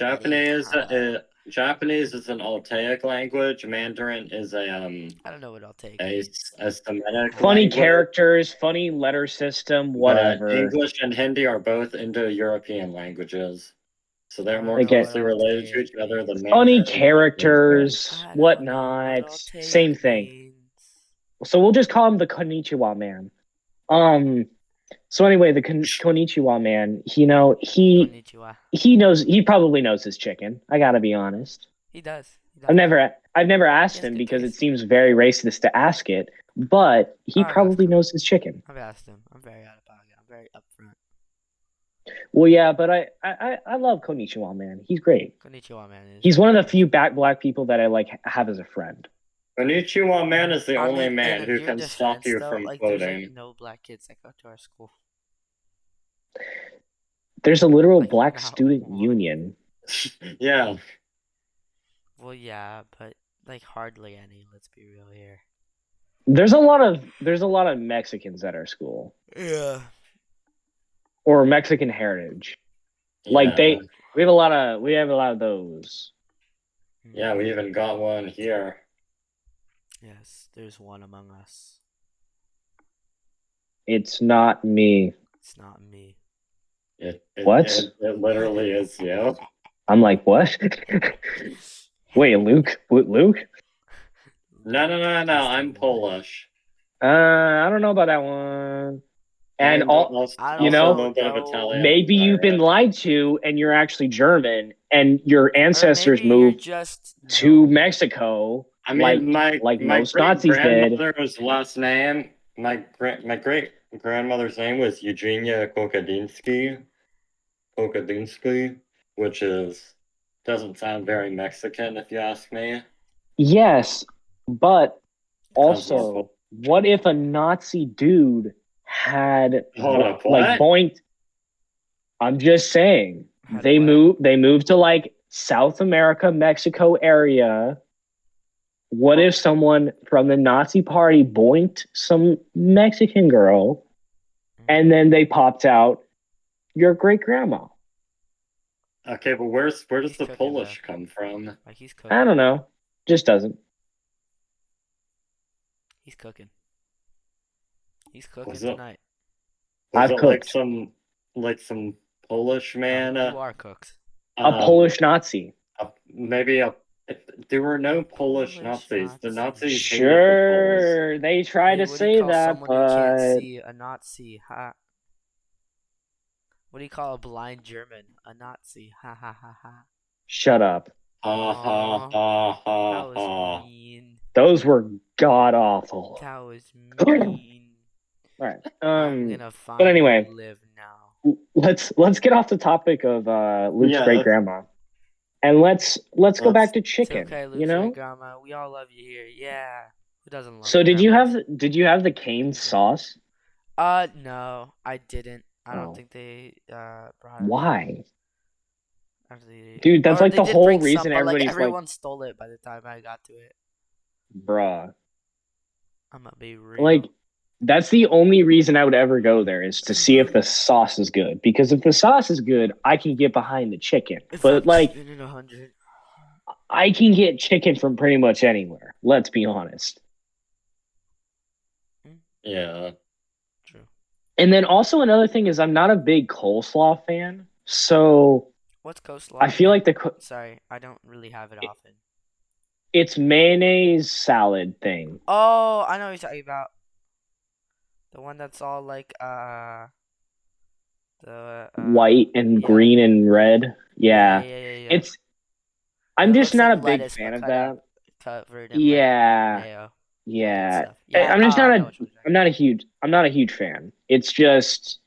Japanese is an Altaic language. Mandarin is I don't know what I'll take. a Semitic Funny language. characters, funny letter system, But whatever. English and Hindi are both Indo-European languages, so they're I more don't know what closely I'll related to take. each other than Funny Mandarin. characters, I don't know what whatnot. I'll take. Same thing. means. So we'll just call him the Konnichiwa man. So anyway, the Konnichiwa man, you know, Konnichiwa. he probably knows his chicken. I gotta be honest. He does. I've never asked He has him good because it taste. seems very racist to ask it, but he I've probably asked him. knows his chicken. I've asked him. I'm very out of pocket. I'm very upfront. Well, yeah, but I love Konnichiwa man. He's great. Konnichiwa, man. He's one of the few black people that I like have as a friend. Konnichiwa man is the I only mean, man in who your can stop defense, you though, from like there's like quoting. no black kids that go to our school. There's a literal Like, black not student one. union. Yeah. Well, yeah, but like hardly any. Let's be real here. There's a lot of Mexicans at our school Yeah. or Mexican heritage. Like Yeah. we have a lot of those. Yeah, we even got one here. Yes, there's one among us. It's not me. It's not me. What? It literally is you. I'm like, what? Wait, Luke? Luke? No, no, no, no. He's the I'm one. Polish. I don't know about that one. And And all, also, I you don't also a know, little bit of know. Italian. maybe you've been lied to and you're actually German and your Or ancestors maybe you're moved just to no. Mexico I like mean, like my most great Nazis did. grandmother's last name, my great grandmother's name was Eugenia Kokodinsky, which is doesn't sound very Mexican if you ask me. Yes, but Sounds more. also, what if a Nazi dude had Hold up, like what? boinked? I'm just saying Had what? they moved to like South America, Mexico area. What if someone from the Nazi party boinked some Mexican girl and then they popped out your great grandma? Okay, but where does He's the cooking though. Polish come from? Like he's I cooking. don't know. Just doesn't. He's cooking. He's cooking Was it tonight. was I've it cooked like some Polish No, man? you are cooked. a Um, Polish Nazi. maybe a. There were no Polish Polish Nazis. The Nazi. Nazis hated the Poles. Sure, they try Hey, to what do you say call that, someone who can't but see? A Nazi. Ha. What do you call a blind German? A Nazi. Ha ha ha ha. shut up. Ha ha Aw, ha that ha was ha. mean. Those were god awful. That was All mean. right. I'm gonna But finally anyway, live now. let's get off the topic of Luke's Yeah, great grandma, and let's go back that's to It's chicken. okay, You Luke's great know. grandma. We all love you here. Yeah. Who doesn't love So grandmas? did you have the cane Pretty good. sauce? No, I didn't. I don't Oh, think they brought it in. why, Actually, dude? That's or like they the did whole bring some, reason but like everybody's like, everyone stole it by the time I got to it. bruh. I'm gonna be Like real. that's the only reason I would ever go there is to see if the sauce is good. Because if the sauce is good, I can get behind the chicken. If But I'm like spinning 100. I can get chicken from pretty much anywhere. Let's be honest. yeah. True. And then also another thing is I'm not a big coleslaw fan. So What's coleslaw I feel again? like Sorry, I don't really have it often. it's mayonnaise salad thing. Oh, I know what you're talking about. The one that's all like the White and yeah. green and red. Yeah, yeah, Yeah. yeah, yeah, yeah. It's It I'm just looks like not a big lettuce but fan of that. covered in like Yeah. mayo. Good Yeah. stuff. Yeah, I'm just I not know what you're talking I'm not a huge fan. It's just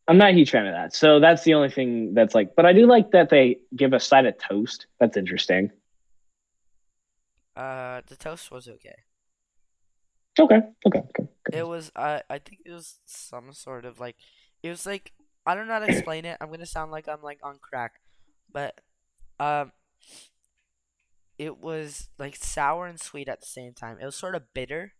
I'm not a huge fan of that. So that's the only thing that's like, but I do like that they give a side of toast. That's interesting. about. The toast was okay. Okay. Okay. Okay. It was I think it was some sort of like it was like I don't know how to explain it. I'm gonna sound like I'm like on crack, but um it was like sour and sweet at the same time. It was sort of bitter,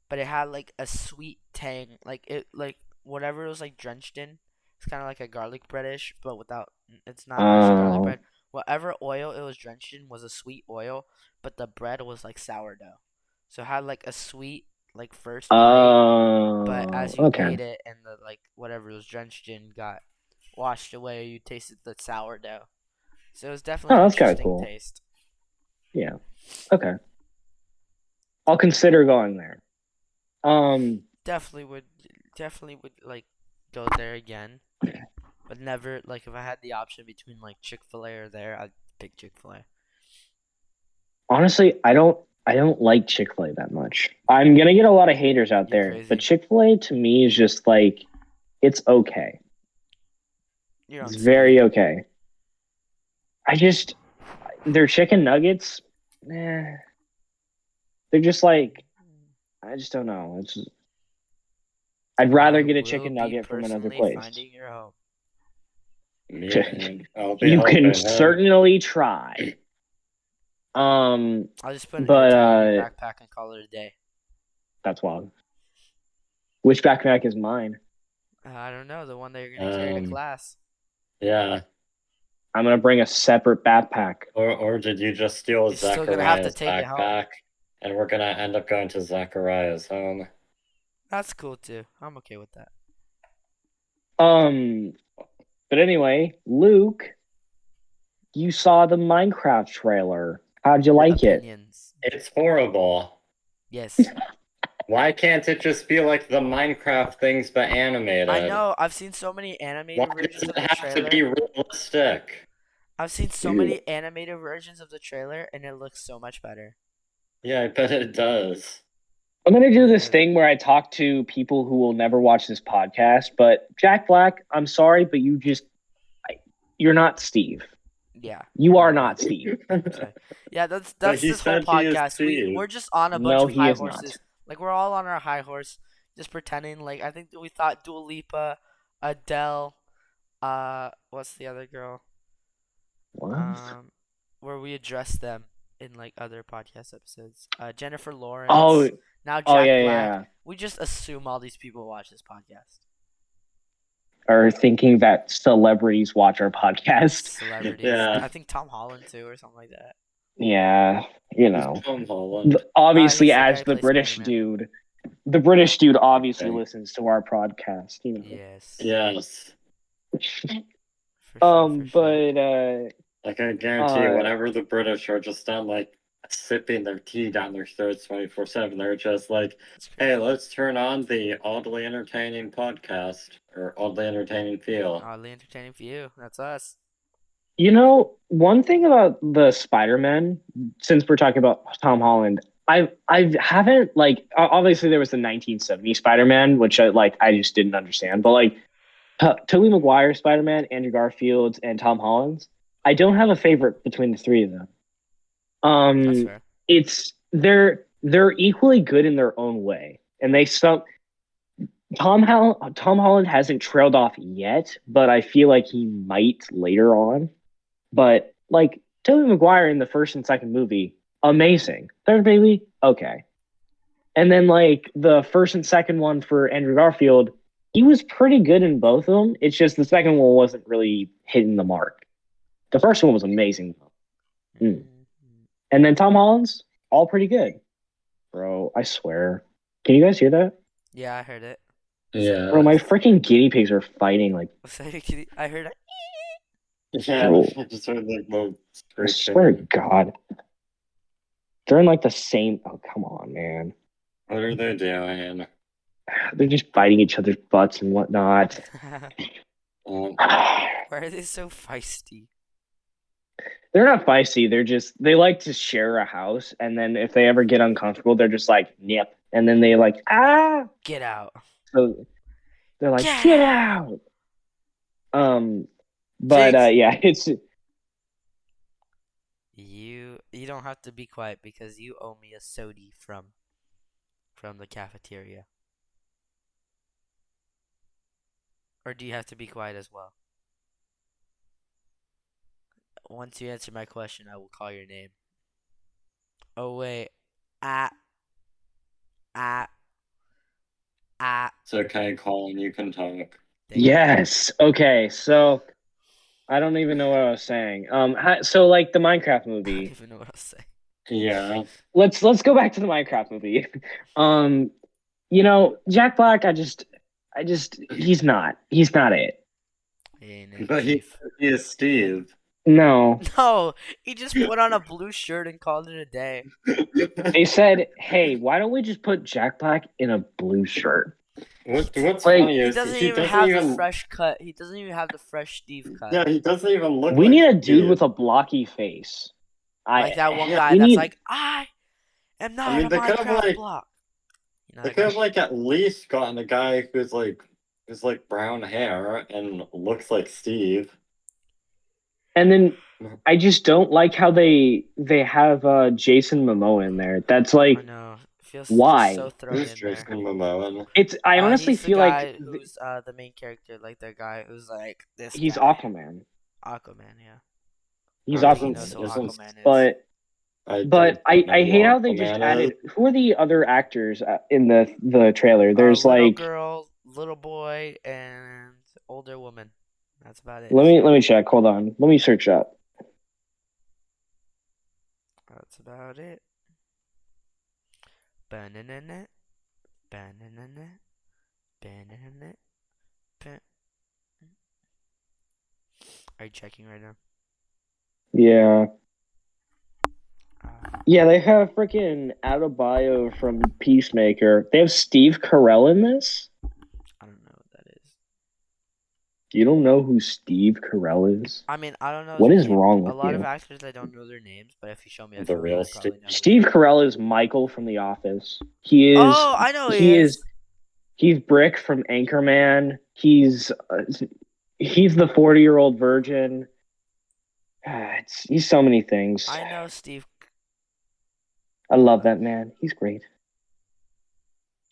but it had like a sweet tang. Like it like whatever it was like drenched in. It's kind of like a garlic breadish, but without. It's not actually garlic Oh. bread. Whatever oil it was drenched in was a sweet oil, but the bread was like sourdough. So it had like a sweet like first bite, but Oh. as you Okay. ate it and the like whatever it was drenched in got washed away, you tasted the sourdough. So it was definitely Oh, an that's kind of interesting cool. taste. Yeah. Okay. I'll consider going there. Um. Definitely would like go there again, but never like if I had the option between like Chick-fil-A or there, I'd pick Chick-fil-A. Honestly, I don't like Chick-fil-A that much. I'm gonna get a lot of haters out You're there, but crazy. Chick-fil-A to me is just like it's okay. You're on It's very speed. okay. I just their chicken nuggets, they're just like I just don't know. I'd rather I get a will chicken be nugget from another personally place. finding your home. I'll be You can helping him. certainly try. I'll just put an But AirTag in your backpack and call it a day. that's wild. Which backpack is mine? I don't know, the one that you're gonna carry to Um, class. yeah. I'm gonna bring a separate backpack. Or did you just steal You're still gonna have to Zachariah's take it home. backpack? And we're gonna end up going to Zachariah's home. That's cool too. I'm okay with that. Um, but anyway, Luke, you saw the Minecraft trailer. How'd you Your like it? opinions. It's horrible. Yes. Why can't it just be like the Minecraft things but I animated? know. I've seen so many Why animated does versions it of the have to be trailer. realistic? I've seen so Dude, many animated versions of the trailer, and it looks so much better. Yeah, I bet it does. I'm gonna do Really this good. thing where I talk to people who will never watch this podcast. But Jack Black, I'm sorry, but you're not Steve. Yeah, You you're are not not good. Steve. So, yeah, that's But that's he this whole said he is podcast. We're Steve. just on a bunch No, of he high is not. horses. Like we're all on our high horse, just pretending. Like I think we thought Dua Lipa, Adele, what's the other girl? What? Um, where we address them in like other podcast episodes. Jennifer Oh, Lawrence, now oh Jack yeah, yeah, Black. yeah. We just assume all these people watch this podcast. Or thinking that celebrities watch our podcast. Celebrities. Yeah, I think Tom Holland too, or something like that. Yeah, you he's know. Tom Holland. Obviously, He's the guy as who plays Spider Man. The British dude obviously Okay. listens to our podcast. Yes. Yes. For sure, for sure. But Like I guarantee uh, whenever the British are just done like sipping their tea down their throats 24/7, they're just like, That's hey, crazy. let's turn on the oddly entertaining podcast or oddly entertaining feel. Oddly entertaining for you. That's us. one thing about the Spider-Man, since we're talking about Tom Holland, I haven't like obviously there was the 1970 Spider-Man, which I just didn't understand, but like Tobey Maguire Spider-Man, Andrew Garfield, and Tom Holland's. I don't have a favorite between the three of them. That's Um, fair. it's they're equally good in their own way, and they some Tom Holland hasn't trailed off yet, but I feel like he might later on. But like Tobey Maguire in the first and second movie, amazing. Third baby, okay. And then like the first and second one for Andrew Garfield, he was pretty good in both of them. It's just the second one wasn't really hitting the mark. The first one was amazing. Mm. Mhm. And then Tom Holland's all pretty good. Bro, I swear. Can you guys hear that? Yeah, I heard it. Bro, Yeah. my freaking guinea pigs are fighting like I heard it. Yeah, bro, I just heard the little I swear to screeching. God. They're in like the same oh come on, man. What are they doing? They're just biting each other's butts and whatnot. Um, Why are they so feisty? They're not feisty. They like to share a house, and then if they ever get uncomfortable, they're just like nip, and then they like ah. Get out. So they're like Get get out. out. Um, but Jinx. yeah, it's You don't have to be quiet because you owe me a sody from the cafeteria. Or do you have to be quiet as well? Once you answer my question, I will call your name. Oh wait. Ah ah ah. it's okay, Colin, you can talk. Thank you. yes. Okay, so I don't even know what I was saying. So like the Minecraft I don't movie. even know what I'll say. Yeah. Let's go back to the Minecraft movie. Um, Jack Black. He's not it. He ain't named But Chief. he is Steve. No, No, he just put on a blue shirt and called it a day. they said, hey, why don't we just put Jack Black in a blue shirt? What's Like funny He is doesn't he even doesn't have the even fresh cut. He doesn't even have the fresh Steve cut. yeah, he doesn't even look we like need a dude Steve. with a blocky face. Like that one Yeah, guy We that's need like, I am I not mean a Minecraft block. You know they that could guy? have like at least gotten a guy who's like brown hair and looks like Steve. and then I just don't like how they have Jason Momoa in there. That's I like know. It feels just so why? thrown Who's in there. Jason Momoa? I honestly He's the feel like guy who's the main character, like the guy who's like this he's guy. Aquaman. Aquaman, yeah. I He's don't think he knows Aquaman. who Isn't Aquaman is. But I don't I know who hate how they just Aquaman is. added. Who are the other actors in the trailer? There's Little like girl, little boy, and older woman. That's about it. let me check. Hold on. Let me search up. That's about it. Banana, banana, banana, Are you checking right now? Yeah. Uh, Yeah, they have freaking Adebayo from Peacemaker. They have Steve Carell in this? I don't know what that is. You don't know who Steve Carell is? I mean, I don't know his What is name. wrong A with lot of you? actors I don't know their names, but if you show me a The photo, real I Steve. probably know who he Steve is. Carell is Michael from The Office. He is Oh, I know who he he is is. he's Brick from Anchorman. He's the 40-year-old virgin. He's so many things. I know Steve. I love that man. He's great.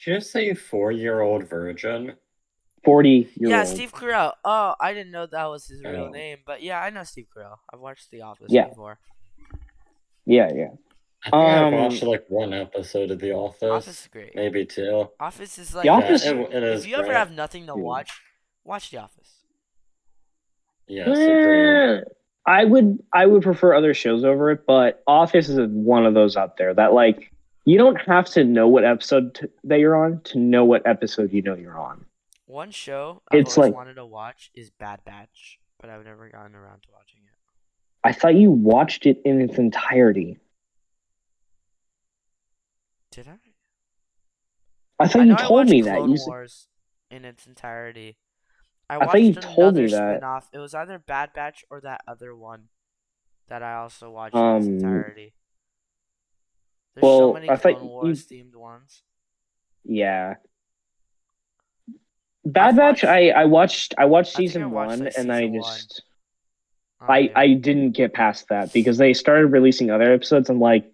Did you just say 4-year-old virgin? 40 year Yeah, old. Steve Carell. Oh, I didn't know that was his real Oh. name, but yeah, I know Steve Carell. I've watched The Office Yeah, before. yeah. I think I've Um, watched like one episode of The Office Office, is great. maybe two. Office is The like Yeah, Office. it if is you ever great. have nothing to Dude. watch The Office. Yes, agreed. I would prefer other shows over it, but Office is one of those out there that like you don't have to know what episode that you're on to know what episode you know you're on. One show I've It's always like wanted to watch is Bad Batch, but I've never gotten around to watching it. I thought you watched it in its entirety. Did I? I thought I you know I told watched me that. Clone Wars in its entirety. I I thought you watched told another me that. spin-off. It was either Bad Batch or that other one that I also watched in its Um, entirety. There's so well, many I thought Clone you, Wars themed ones. yeah. I've Bad Batch. watched. I watched I think I season watched one, like and I season one. just Oh I yeah. I didn't get past that because they started releasing other episodes. I'm like,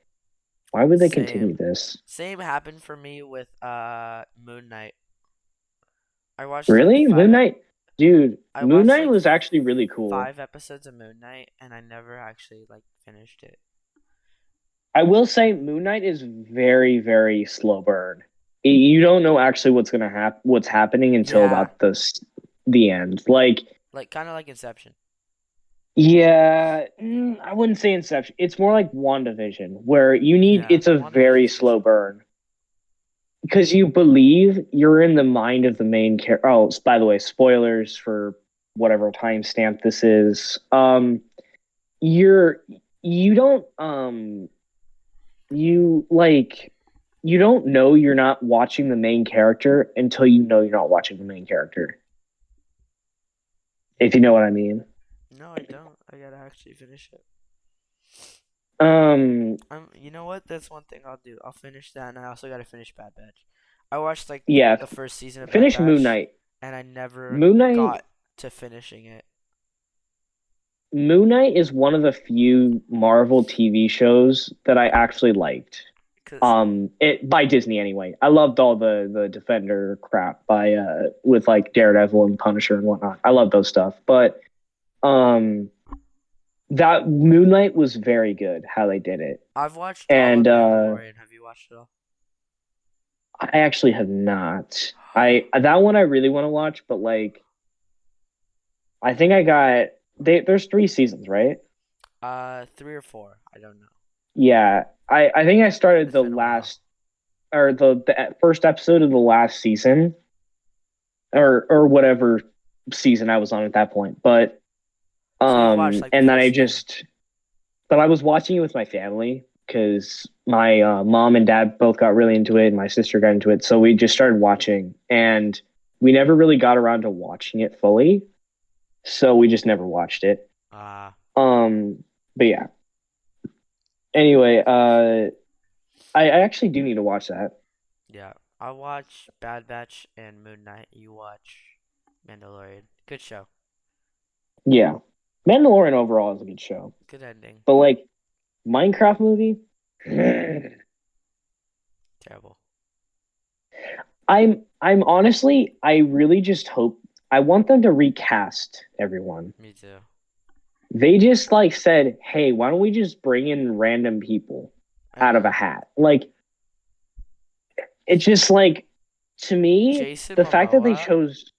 why would they continue Same. this? Same happened for me with Moon Knight. I watched like Really? Moon Knight? Dude, I Moon watched Knight like was actually really cool. 5 episodes of Moon Knight, and I never actually like finished it. I will say Moon Knight is very, very slow burn. You don't know actually what's happening until Yeah, about the end. Like, like kind of like Inception. yeah, I wouldn't say Inception. It's more like WandaVision, where Yeah, it's a very WandaVision's a good slow show. burn. Because you believe you're in the mind of the main character. Oh, by the way, spoilers for whatever timestamp this is. You're you don't you like you don't know you're not watching the main character until you know you're not watching the main character. If you know what I mean. No, I don't. I gotta actually finish it. Um, You know what? That's one thing I'll do. I'll finish that, and I also gotta finish Bad Batch. I watched like yeah, the first season of Bad finish Moon Batch, Knight. and I never Moon Knight got to finishing it. Moon Knight is one of the few Marvel TV shows that I actually liked. Cause It by Disney anyway. I loved all the Defender crap by with like Daredevil and Punisher and whatnot. I love those stuff, but um, that Moon Knight was very good how they did it, I've watched all and of Mandalorian. Have you watched it all? I actually have not. I that one I really want to watch, but like I think I got there's 3 seasons, right? 3 or 4. I don't know. Yeah, I think I started It's the been a while. last or the first episode of the last season or whatever season I was on at that point. But So you've watched like the and then full I season. just but I was watching it with my family because my mom and dad both got really into it and my sister got into it. So we just started watching and we never really got around to watching it fully. So we just never watched it. But yeah. Anyway, I actually do need to watch that. Yeah. I watch Bad Batch and Moon Knight. You watch Mandalorian. Good show. Yeah. Mandalorian overall is a good show. Good ending. But like Minecraft movie, Terrible. I'm honestly I really just hope I want them to recast everyone. Me too. They just like said, "Hey, why don't we just bring in random people I out of know. a hat?" Like it's just like to me, Jason the fact that they Momoa, chose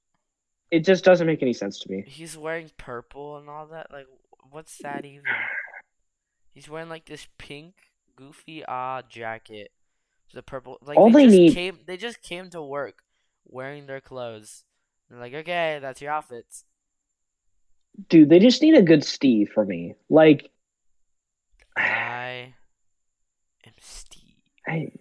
it just doesn't make any sense to me. he's wearing purple and all that. Like, what's that even? He's wearing like this pink, goofy jacket. The purple. Like All they need They just came to work, wearing their clothes. They're like, okay, that's your outfits. Dude, they just need a good Steve for me. Like, I am Steve. I,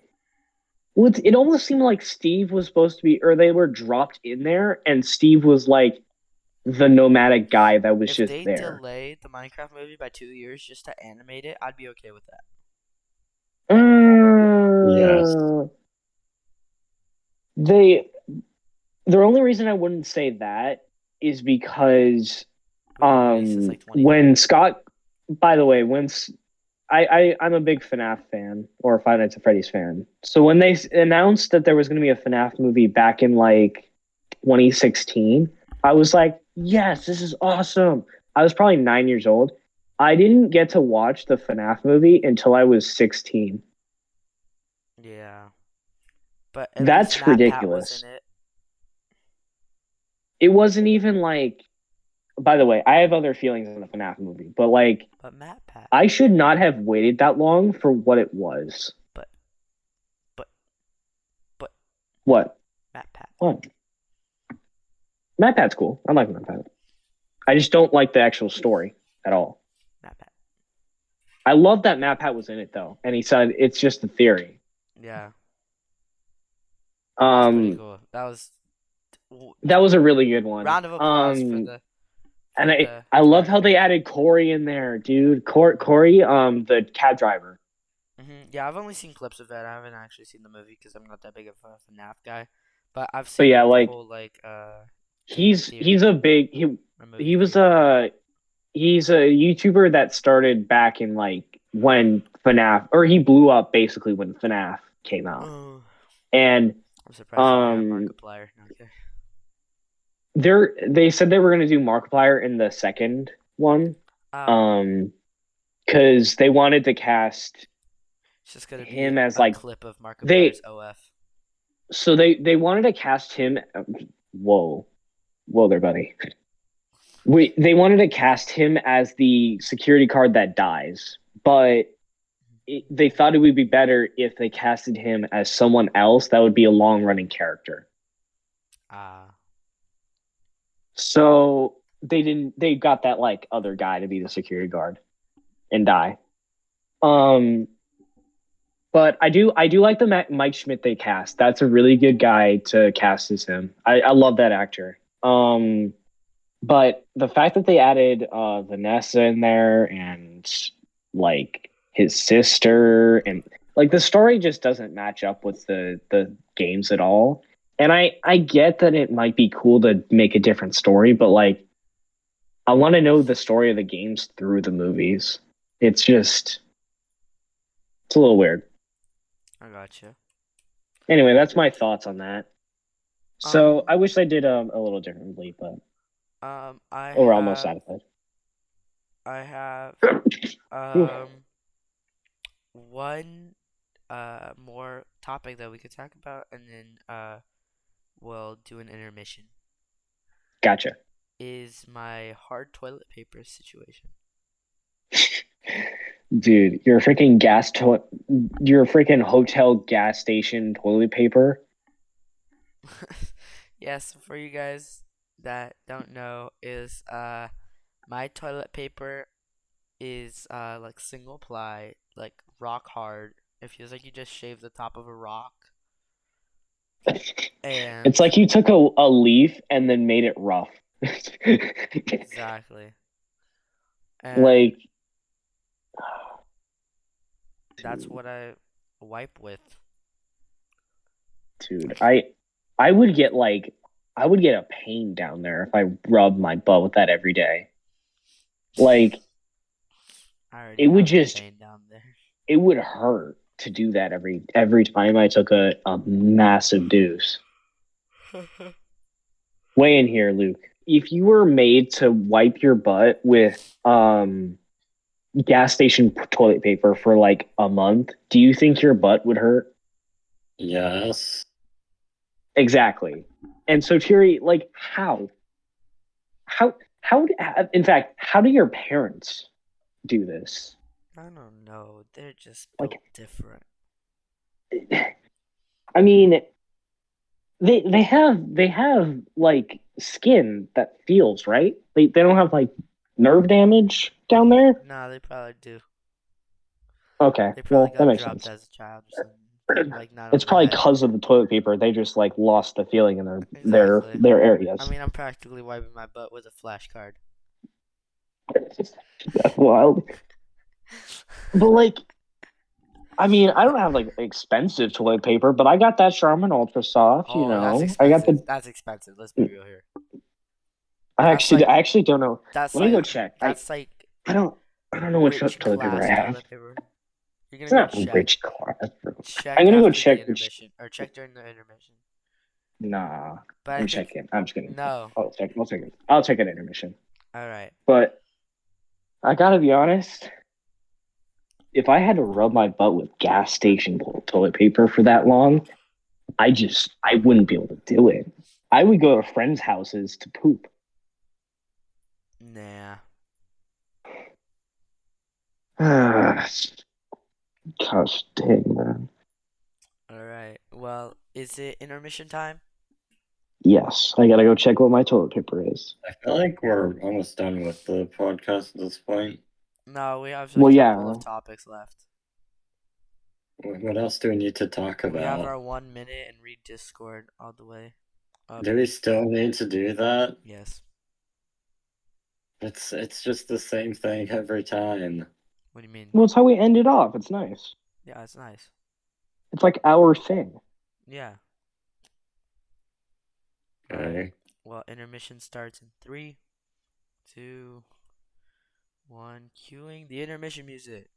it almost seemed like Steve was supposed to be, or they were dropped in there, and Steve was like the nomadic guy that was If just they there. delayed the Minecraft movie by 2 years just to animate it, I'd be okay with that. Yes. They the only reason I wouldn't say that is because We've been waiting since like when 2020. Scott, by the way, I'm a big FNAF fan or Five Nights at Freddy's fan. So when they announced that there was going to be a FNAF movie back in like 2016, I was like, yes, this is awesome. I was probably 9 years old. I didn't get to watch the FNAF movie until I was 16. Yeah. But at least That's Matt Pat was ridiculous. in it. It wasn't even like, by the way, I have other feelings on the FNAF movie, but like, But Matt Pat. I should not have waited that long for what it was. But but What? Matt Pat. What? Matt Pat's cool. I like Matt Pat. I just don't like the actual story at all. Matt Pat. I love that Matt Pat was in it though, and he said it's just a theory. Yeah. That's pretty cool. That was a really good one. Round of applause for the and the I love how character. they added Corey in there, dude. Corey, the cab driver. Yeah, I've only seen clips of it. I haven't actually seen the movie because I'm not that big of a FNAF guy. But I've But seen yeah, like the like whole game he's theory a big or movie he was theory. he's a YouTuber that started back in like when FNAF, or he blew up basically when FNAF came out. Oh, And I'm surprised they didn't have Markiplier. No, okay. they said they were going to do Markiplier in the second one. Oh, Because they wanted to cast it's just gonna be him as a like clip of they Markiplier's OF. so they wanted to cast him. Whoa, whoa there, buddy. They wanted to cast him as the security guard that dies, but they thought it would be better if they casted him as someone else that would be a long running character. Ah, So they didn't. They got that like other guy to be the security guard and die. Um, but I do like the Mike Schmidt they cast. That's a really good guy to cast as him. I love that actor. But the fact that they added Vanessa in there and like his sister, and like the story just doesn't match up with the games at all. And I get that it might be cool to make a different story, but like I want to know the story of the games through the movies. It's a little weird. I gotcha. Anyway, that's my thoughts on that. So Um, I wish I did a little differently, but I overall, most have, satisfied. I have, Oof. one, more topic that we could talk about, and then, we'll do an intermission. Gotcha. Is my hard toilet paper situation. Dude, you're a freaking hotel gas station toilet paper. Yes, for you guys that don't know, is my toilet paper is like single ply, like rock hard. It feels like you just shaved the top of a rock. It's And like you took a leaf and then made it rough. exactly. And Like, that's what I wipe with. dude, I would get like I would get a pain down there if I rubbed my butt with that every day. Like, I already it would have a just pain down there. it would hurt to do that every time I took a massive deuce. Weigh in here, Luke. If you were made to wipe your butt with gas station toilet paper for like a month, do you think your butt would hurt? Yes. Exactly. And so, Thierry, like, how? In fact, how do your parents do this? I don't know. They're just built Like, different. I mean, they have like skin that feels, right? They don't have like nerve damage down there. Nah, they probably do. Okay, They probably well that got makes dropped sense. as a child or something. Like not It's on the probably head. because of the toilet paper. They just like lost the feeling in Exactly. their I areas. mean, I'm practically wiping my butt with a flashcard. That's wild. But like, I mean, I don't have like expensive toilet paper, but I got that Charmin Ultra Soft. You Oh, that's know, I got expensive. the. That's expensive. Let's be real here. That's I like actually don't know. that's Let me go like check. that's like I don't I don't know what rich toilet paper I class have. toilet paper. You're gonna It's go not check. rich class, bro. I'm Check gonna go after the check which. intermission, or check during the intermission. Nah, But I I'm think checking. I'm just kidding. no. I'll check. I'll check it. I'll check at intermission. All right. But I gotta be honest. If I had to rub my butt with gas station toilet paper for that long, I wouldn't be able to do it. I would go to friends' houses to poop. Nah. Gosh dang, man. All right. Well, is it intermission time? Yes, I gotta go check what my toilet paper is. I feel like we're almost done with the podcast at this point. No, we have a Well, couple of yeah. topics left. What else do we need to talk We have about? our 1 minute and read Discord all the way up. Do we still need to do that? Yes. It's just the same thing every time. What do you mean? Well, it's how we end it off. It's nice. Yeah, it's nice. It's like our thing. Yeah. Okay. Alright. Well, intermission starts in 3, 2, 1. Cueing the intermission music.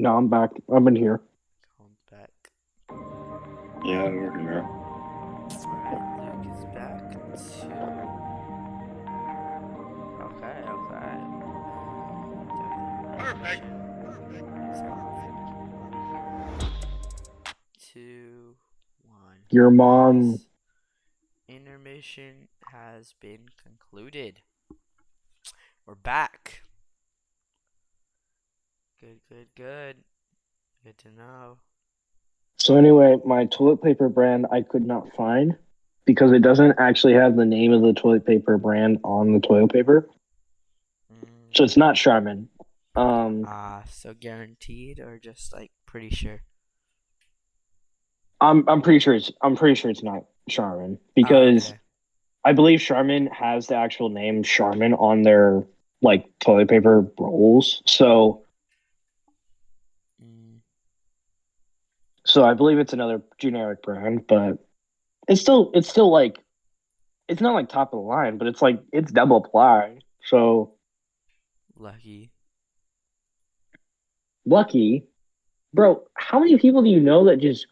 No, I'm back. I'm in here. Colin's back. Yeah, we're here. Alright, Luke is back too. Okay, okay. Perfect. Is off. 2, 1. Your mom. Pause. Intermission has been concluded. We're back. Good, good, good. Good to know. So anyway, my toilet paper brand I could not find because it doesn't actually have the name of the toilet paper brand on the toilet paper. So it's not Charmin. So guaranteed or just like pretty sure? I'm pretty sure it's not Charmin because Okay. I believe Charmin has the actual name Charmin on their like toilet paper rolls. So Mm, I believe it's another generic brand, but it's still like it's not like top of the line, but it's like it's double ply. So lucky. lucky, bro. How many people do you know that just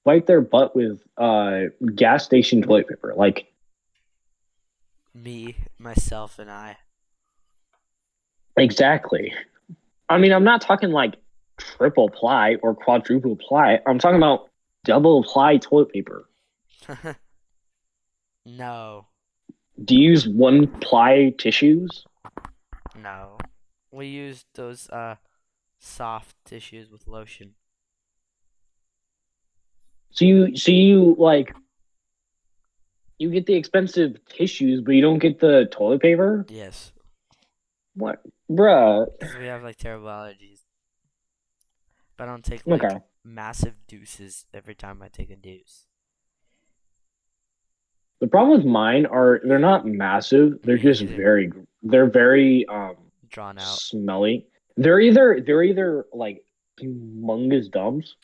wipe their butt with gas station toilet paper? Like Me, myself, and I. exactly. I mean, I'm not talking like triple ply or quadruple ply. I'm talking about double ply toilet paper. No, Do you use one ply tissues? no. We used those soft tissues with lotion. So you like you get the expensive tissues, but you don't get the toilet paper? Yes, What, bruh? because we have like terrible allergies. But I don't take Okay. like massive deuces every time I take a deuce. The problem with mine are they're not massive. They're Me just neither. very Drawn out. smelly. They're either like humongous dumps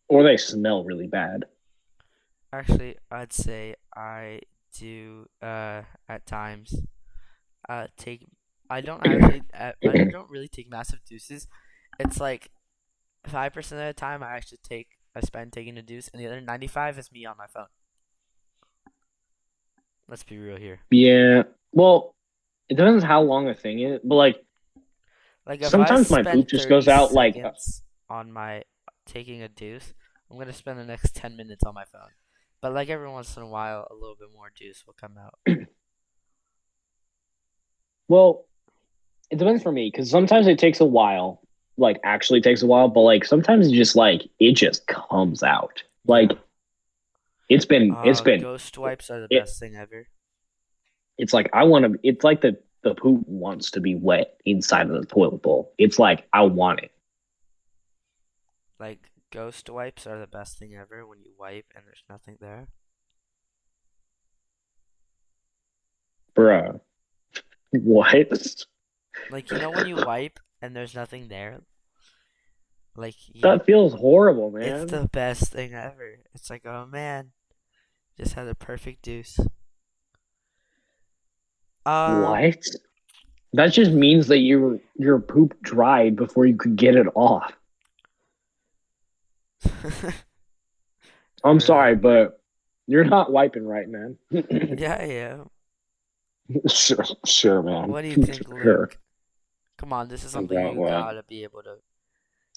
or they smell really bad. Actually, I'd say I do at times take. I don't actually. I don't really take massive deuces. It's like 5% of the time I actually take. I spend taking a deuce, and the other 95 is me on my phone. Let's be real here. Yeah. Well, it depends how long a thing is, but like Like if I sometimes my poop spend just 30 goes out like seconds on my taking a deuce, I'm gonna spend the next 10 minutes on my phone. But like every once in a while, a little bit more juice will come out. well, it depends for me because sometimes it takes a while, like actually takes a while, but like sometimes it just comes out. Like Yeah. it's been Ghost wipes are the it, best thing ever. it's like I want to. It's like the poop wants to be wet inside of the toilet bowl. It's like I want it, Like ghost wipes are the best thing ever when you wipe and there's nothing there. bruh. What? Like you know when you wipe and there's nothing there. Like you, That feels horrible, it's man. the best thing ever. It's like oh man, just had a perfect deuce. Um, What? That just means that your poop dried before you could get it off. I'm sorry, really? but you're not wiping right, man. Yeah, yeah. Sure, man. What do you think, Sure. Luke? Come on, this is something About you what? gotta be able to.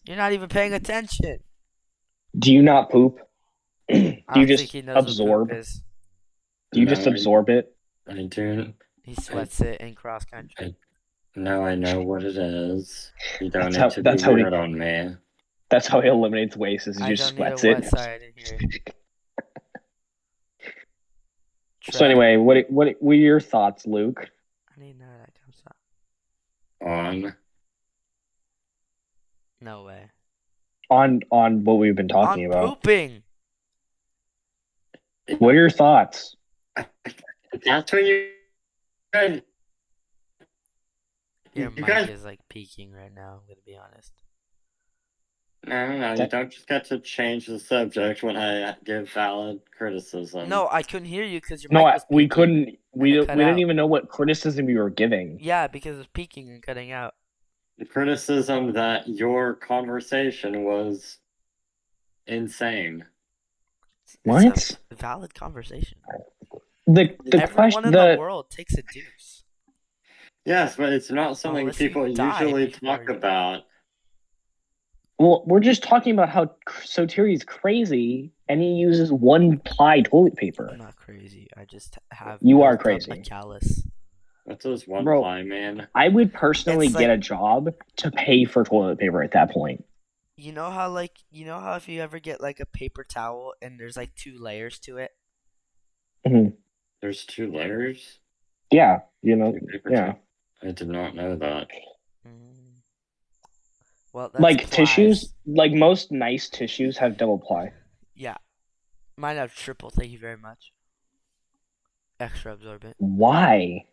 You're not even paying attention. Do you not poop? Do I you don't think just he knows what poop absorb? is. Do you No, just absorb it? I do. He sweats it in cross country. Now I know what it is. You don't That's need how to be that's how he weird on me. that's how he eliminates waste is he I just don't need a sweats it. what side in here. So Tread. anyway, what were your thoughts, Luke, I need to know that comes up. On No way. on what we've been talking On about? pooping. What are your thoughts? that's what you guys. Your You mic guys. is like peaking right now. I'm gonna be honest. No, you That- don't just get to change the subject when I give valid criticism. No, I couldn't hear you because your No, mic was we peaking couldn't. and We it cut we didn't out. even know what criticism you were giving. Yeah, because it was peaking and cutting out. criticism that your conversation was insane. It's What? a valid conversation. The Everyone question in the the world takes a deuce. Yes, but it's not something Unless you people die usually before talk you. about. Well, we're just talking about how Soteri's crazy and he uses one-ply toilet I'm paper. not crazy. I just have You are built up a crazy. callus. What does one Bro, ply mean? I would personally It's get like, a job to pay for toilet paper at that point. you know how if you ever get like a paper towel and there's like 2 layers to it? There's 2 layers? Yeah, Paper yeah. towel? I did not know that. Mm. Well, that's Like tissues, plies. like most nice tissues have double ply. Yeah. Mine have triple, thank you very much. Extra absorbent. Why?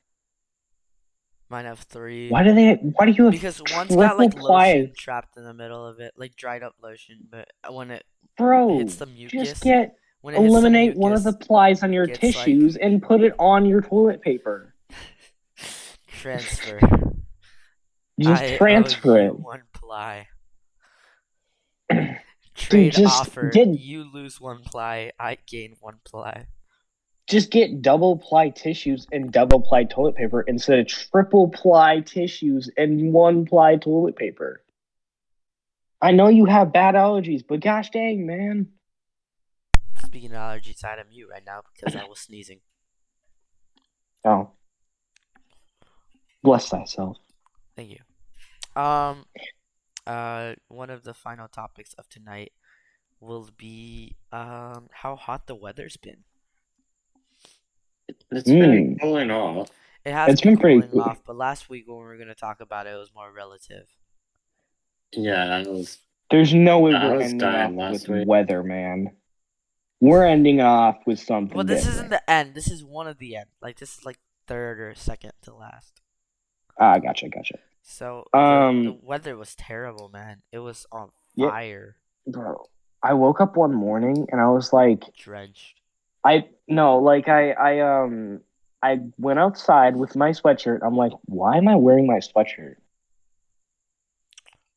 Mine have 3. Why do you have Because one's got triple like ply? lotion trapped in the middle of it, like dried up lotion, but when it hits Bro, the just mucus, eliminate one of the plies on it your gets like tissues and put it on your toilet paper. transfer. Just I owe transfer you it. 1 ply. Dude, Trade just offer. get You lose 1 ply. I gain 1 ply. just get double ply tissues and double ply toilet paper instead of triple ply tissues and one-ply toilet paper. I know you have bad allergies, but gosh dang, man. Speaking of allergies, I am mute right now because I was sneezing. Oh. Bless thyself. Thank you. One of the final topics of tonight will be how hot the weather's been. It's been cooling off. It has It's been been pretty cooling off, but last week when we were gonna talk about it, it was more relative. Yeah, There's no way I we're was ending off dying last with week. weather, man. We're ending off with something Well, this isn't different. the end. This is one of the end. Like this is like third or second to last. Ah, gotcha. So the weather was terrible, man. It was on Yeah, fire, bro. I woke up one morning and I was like, drenched. I went outside with my sweatshirt. I'm like, why am I wearing my sweatshirt?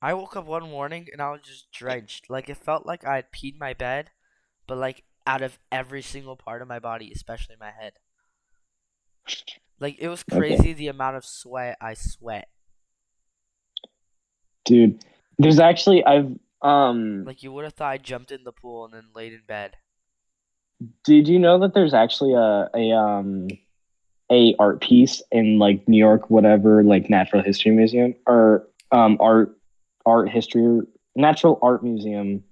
I woke up one morning and I was just drenched. Like it felt like I had peed my bed, but like out of every single part of my body, especially my head. Like it was crazy the amount of sweat I sweat. Dude, there's actually Like you would have thought I jumped in the pool and then laid in bed. did you know that there's actually a art piece in like New York, whatever, like Natural History Museum or art history natural art museum.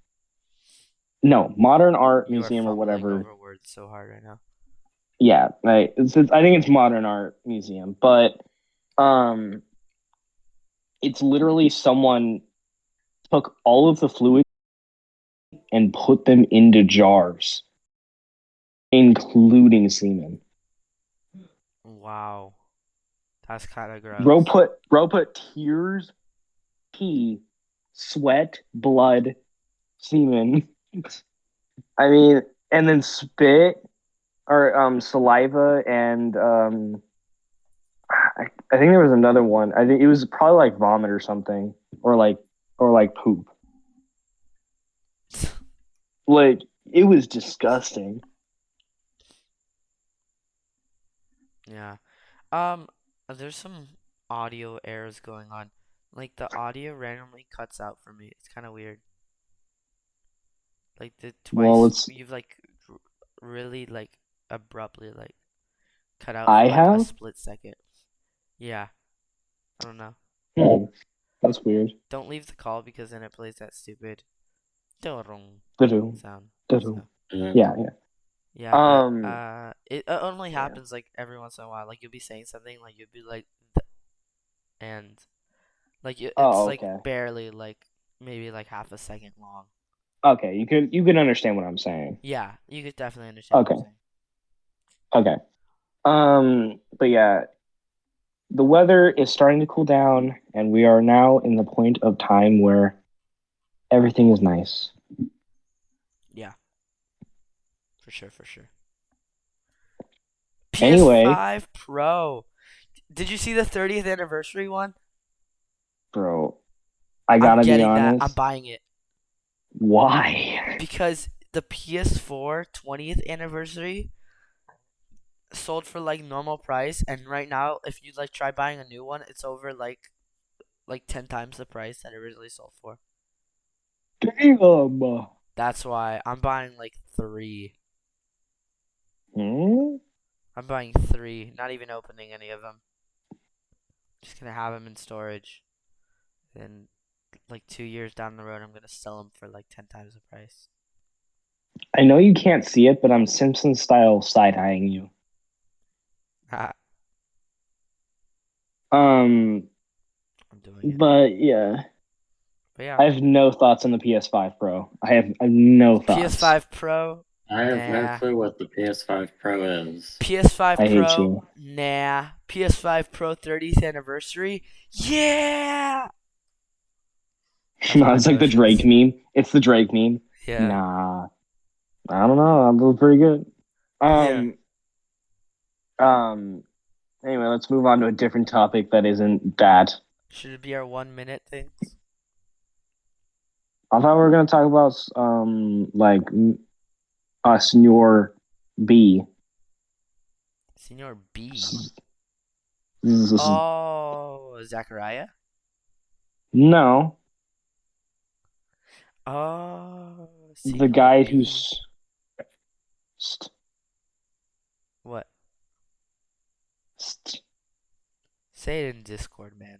No, modern art You are museum or fumbling whatever. over words so hard right now. Yeah, right. I think it's modern art museum, but it's literally someone took all of the fluid and put them into jars, including semen. Wow, that's kind of gross. Bro put tears, pee, sweat, blood, semen. I mean, and then spit or saliva and I think there was another one. I think it was probably like vomit or something, or like poop. Like it was disgusting. Yeah. There's some audio errors going on. Like the audio randomly cuts out for me. It's kind of weird. Like the twice you've like really like abruptly like cut out for like a split second. Yeah. I don't know. That's weird. Don't leave the call because then it plays that stupid sound. Yeah. Yeah, but it only happens like every once in a while. Like you'll be saying something, like you'll be like, and like it's like barely like maybe like half a second long. Okay, you can understand what I'm saying. Yeah, you could definitely understand what I'm saying. Okay. But yeah, the weather is starting to cool down, and we are now in the point of time where everything is nice. Yeah. For sure. Anyway, PS5 Pro. Did you see the 30th anniversary one? bro, I I'm gotta be getting that. I'm honest. buying it Why? because the PS4 20th anniversary sold for like normal price, and right now, if you like try buying a new one, it's over like 10 times the price that it originally sold for. Damn. That's why I'm buying like 3. Hmm? I'm buying 3, not even opening any of them. Just gonna have them in storage. And like 2 years down the road, I'm gonna sell them for like 10 times the price. I know you can't see it, but I'm Simpson style side-eyeing you. I'm Um, doing it. but yeah, But yeah, I have no thoughts on the PS5 Pro. I have no thoughts. PS5 Pro, I have no nah. clue what the PS5 Pro is. PS5 I hate Pro, you. nah. PS5 Pro 30th anniversary, yeah. That's No, my it's like the Drake emotions. meme. It's the Drake meme. Yeah, Nah, I don't know. I'm doing pretty good. yeah. Um, um. Anyway, let's move on to a different topic that isn't that. Should it be our 1 minute things? I thought we were gonna talk about like Senior B. Senior B. No, Oh, Zachariah. Oh, the Senior guy B. who's What? Say it in Discord, man.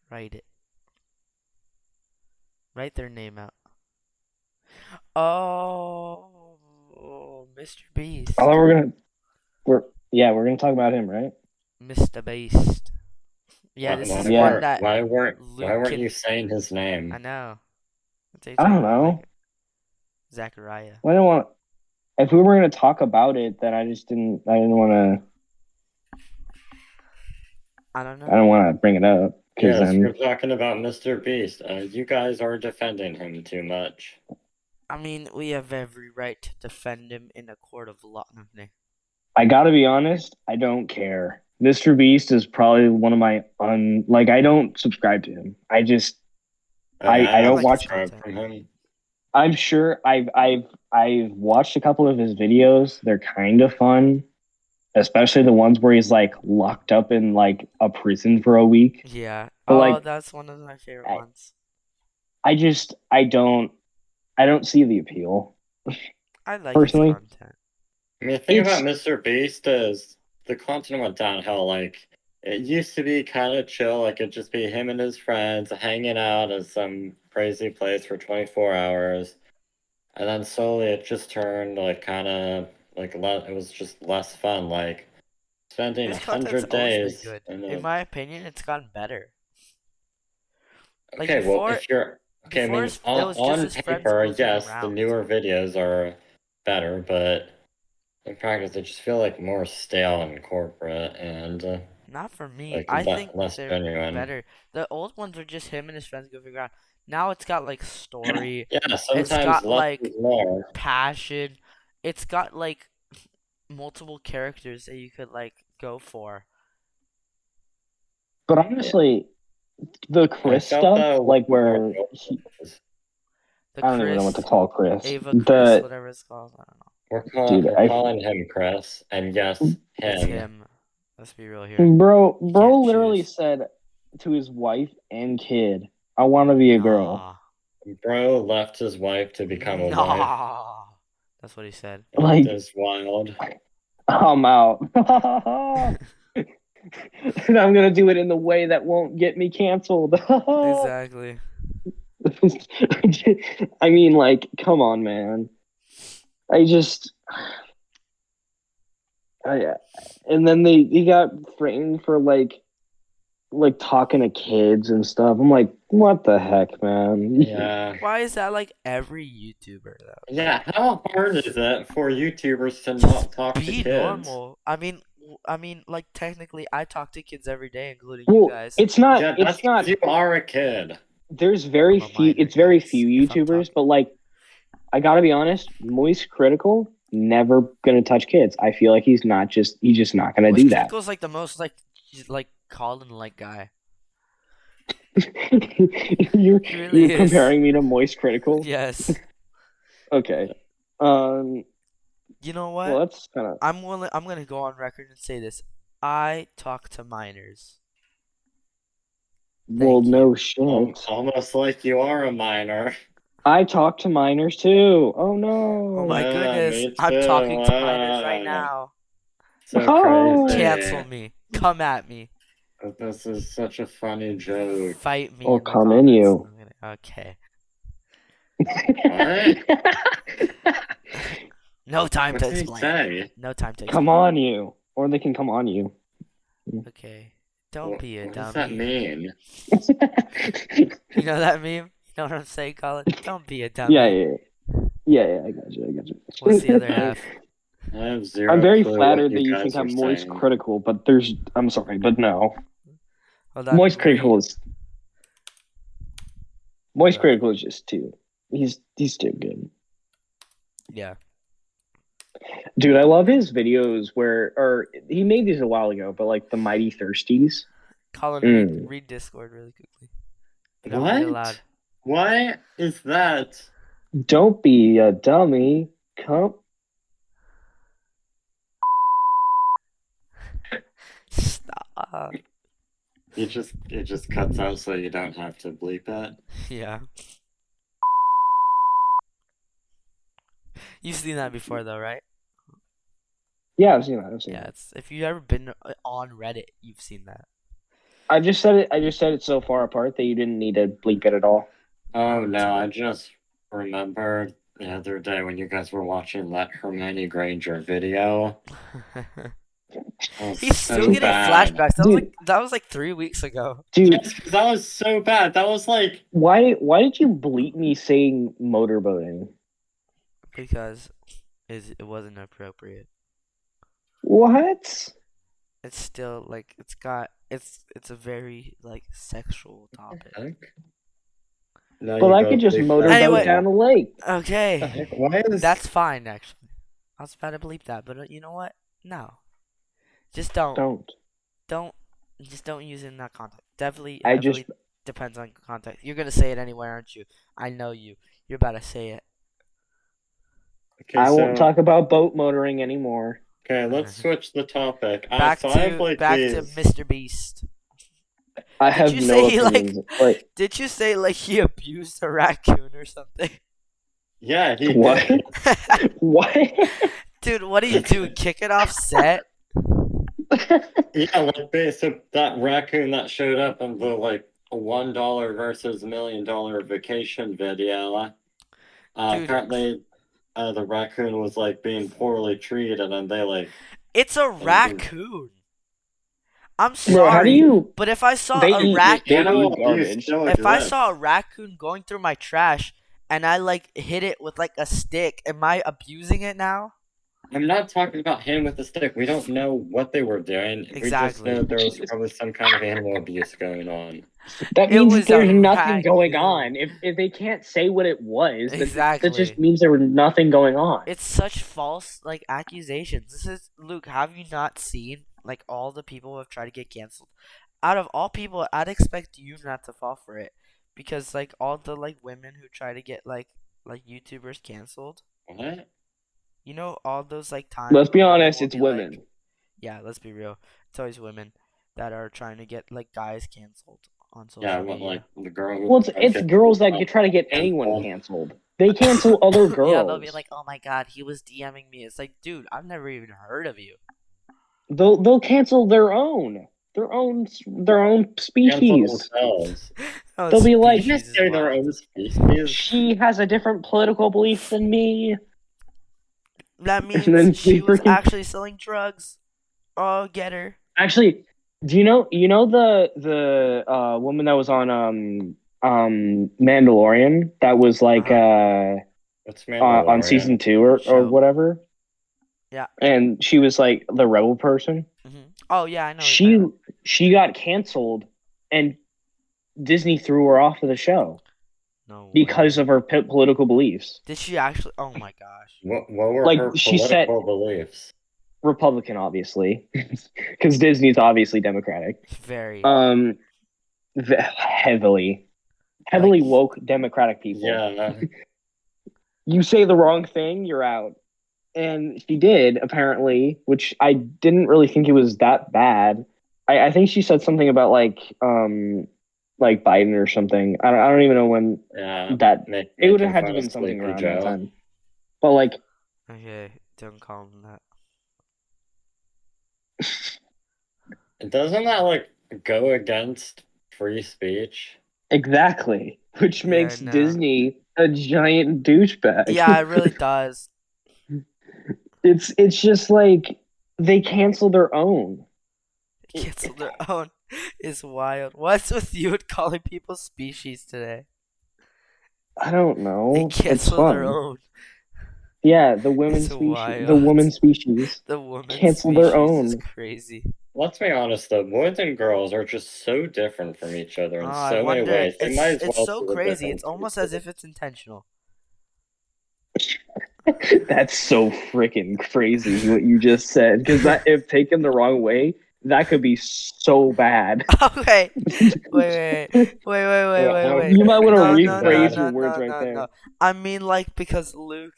Write it. Write their name out. Oh, Mr. Beast. I thought we're gonna talk about him, right? Mr. Beast. Yeah, this is one Yeah. that Why weren't Luke you can. saying his I name? know. What are you I talking don't about, know. like Zachariah? I didn't want. If we were gonna talk about it, then I didn't want to. I don't I know. don't want to bring it up because Yes, we're then talking about Mr. Beast. You guys are defending him too much. I mean, we have every right to defend him in a court of law. No. I gotta be honest. I don't care. Mr. Beast is probably one of my like. I don't subscribe to him. I I don't like his watch. unsubscribed content. from him. I'm sure I've watched a couple of his videos. They're kind of fun, especially the ones where he's like locked up in like a prison for a week. Yeah. But Oh, like that's one of my favorite I, ones. I don't see the appeal I like his personally. content. I mean, the thing about It's Mr. Beast is the content went downhill. Like, it used to be kind of chill. Like, it'd just be him and his friends hanging out at some crazy place for 24 hours. And then slowly it just turned, like, kind of, like, it was just less fun. Like, spending His content's 100 always been days good. in In a. my opinion, it's gotten better. Like Okay, well, before, if you're. Okay, I before mean, it was just on his friends paper, goofing yes, the around. newer videos are better, but in practice, they just feel like more stale and corporate and Not for me. like I think less they're genuine. better. The old ones were just him and his friends goofing around. Now it's got like story. Yeah, It's sometimes got less like is more. passion. It's got like multiple characters that you could like go for. but honestly, the I Chris felt stuff, that like with more where videos. The I don't even know what to Chris, call Chris. Ava Chris, The whatever it's called. I don't know. dude, We're calling him Chris, and yes, It's him. him. Let's be real here. bro You can't literally choose. said to his wife and kid, "I want to be a girl." Nah. Bro left his wife to become a wife. Nah. That's what he said. It Like, is wild. I'm out. And I'm gonna do it in the way that won't get me canceled. Exactly. I mean, like, come on, man. I just, and then he got framed for like talking to kids and stuff. I'm like, what the heck, man? Yeah. Why is that like every YouTuber though? Yeah, how hard is it for YouTubers to Just not talk to be kids? normal. I mean, like technically, I talk to kids every day, including you Well, guys. it's not. Yeah, It's that's not. because you are a kid. There's very I'm a few. minor, It's very guys, few if I'm YouTubers, talking. but like, I gotta be honest. Moist Critical never gonna touch kids. I feel like he's just not gonna Moist do that. Critical's like the most like Colin like guy. you're He really you're is. comparing me to Moist Critical. Yes. Okay. You know what? Well, that's kind of. I'm gonna go on record and say this. I talk to minors. Well, Thank no you. shit. Almost like you are a minor. I talk to minors too. Oh Oh no. my goodness. Me I'm talking too. to minors right now. So Oh. Cancel crazy. me. Come at me. This is such a funny joke. Fight me Or in the come in comments. you. Okay. What? No time What to did he explain. say? No time to Come explain. on you. Or they can come on you. Okay. Don't be a What dummy. does that mean? You know that meme? You know what I'm saying, Colin? Don't be a dummy. Yeah, I got you. What's the other half? I have zero I'm very clue flattered what that you guys think are I'm Moist saying. Critical, but I'm sorry, but no. Hold on. Moist Critical is Hold on. Critical is just he's too good. Yeah. Dude, I love his videos or he made these a while ago, but like the Mighty Thirsties. Colin, read Discord really quickly. No, read it loud. What is that? Don't be a dummy. Come. Stop. It just cuts out so you don't have to bleep it. Yeah. You've seen that before though, right? Yeah, I've seen that. Yeah, it's if you've ever been on Reddit, you've seen that. I just said it so far apart that you didn't need to bleep it at all. Oh no, I just remembered the other day when you guys were watching that Hermione Granger video. He's still getting flashbacks. That was like 3 weeks ago. Dude, yes, because that was so bad. That was like, why did you bleep me saying motorboating? Because it wasn't appropriate. What? It's still like it's a very like sexual topic. no, Well, you I go could just bleep motorboat that. Anyway. down the lake. Okay. Why is That's fine actually. I was about to bleep that, but you know what? No. Just don't. Just don't use it in that context. Definitely depends on context. You're gonna say it anyway, aren't you? I know you. You're about to say it. Okay, I won't talk about boat motoring anymore. Okay, let's switch the topic. Back so to I have, like, back these... to Mr. Beast. I have you no say he, opinions. Like, did you say like he abused a raccoon or something? Yeah, he what? did. What? Dude, what do you do? Kick it off set? Yeah, like basically that raccoon that showed up in the like $1 versus $1 million vacation video. Dude. Apparently, the raccoon was like being poorly treated, and they like. It's a raccoon. I'm sorry, Bro, how do you? but if I saw They a eat raccoon, garbage. if I saw a raccoon going through my trash and I like hit it with like a stick, am I abusing it now? I'm not talking about him with the stick. We don't know what they were doing. Exactly. We just know there was probably some kind of animal abuse going on. That It means was there's a nothing going raccoon. on. If they can't say what it was, Exactly. that just means there was nothing going on. It's such false like accusations. This is Luke. Have you not seen like all the people who have tried to get canceled? Out of all people, I'd expect you not to fall for it because like all the like women who try to get like YouTubers canceled. What? You know all those like times. Let's be where honest, will it's be, women. Like, yeah, let's be real. It's always women that are trying to get like guys canceled on social media. Like the girl. Well, it's girls that try to get anyone canceled. They cancel other girls. Yeah, they'll be like, "Oh my god, he was DMing me." It's like, dude, I've never even heard of you. They'll cancel their own species. They'll be like, their own species. She has a different political belief than me. That means she was actually selling drugs. Oh, get her. Actually, do you know the woman that was on Mandalorian that was like on season 2 or whatever? Yeah. And she was like the rebel person. Mm-hmm. Oh yeah, I know. She got canceled, and Disney threw her off of the show. No. Because of her political beliefs. Did she actually? Oh my gosh. What were like her she political beliefs? Republican, obviously, because Disney's obviously Democratic. Very. Heavily Like, woke Democratic people. Yeah. You say the wrong thing, you're out. And she did, apparently, which I didn't really think it was that bad. I think she said something about like Biden or something. I don't even know when Yeah. that it would have Making had to fun have of been something Sleepy around that Joe. time. But like, okay, don't call him that. Doesn't that like go against free speech? exactly, which Yeah, I makes know. Disney a giant douchebag. Yeah, it really does. It's just like they cancel their own. Cancel their own is wild. What's with you and calling people species today? I don't They know. It's cancel their fun. own. Yeah, the women It's species, wild. The woman cancel their species is own. crazy. Let's be honest though, boys and girls are just so different from each other in I so many wonder. ways. They might as It's well so do a crazy. different It's almost as if it's intentional. That's so freaking crazy what you just said. Because that, if taken the wrong way, that could be so bad. Okay. Wait. You might want to No, rephrase your words right there. no. I mean, like, because Luke.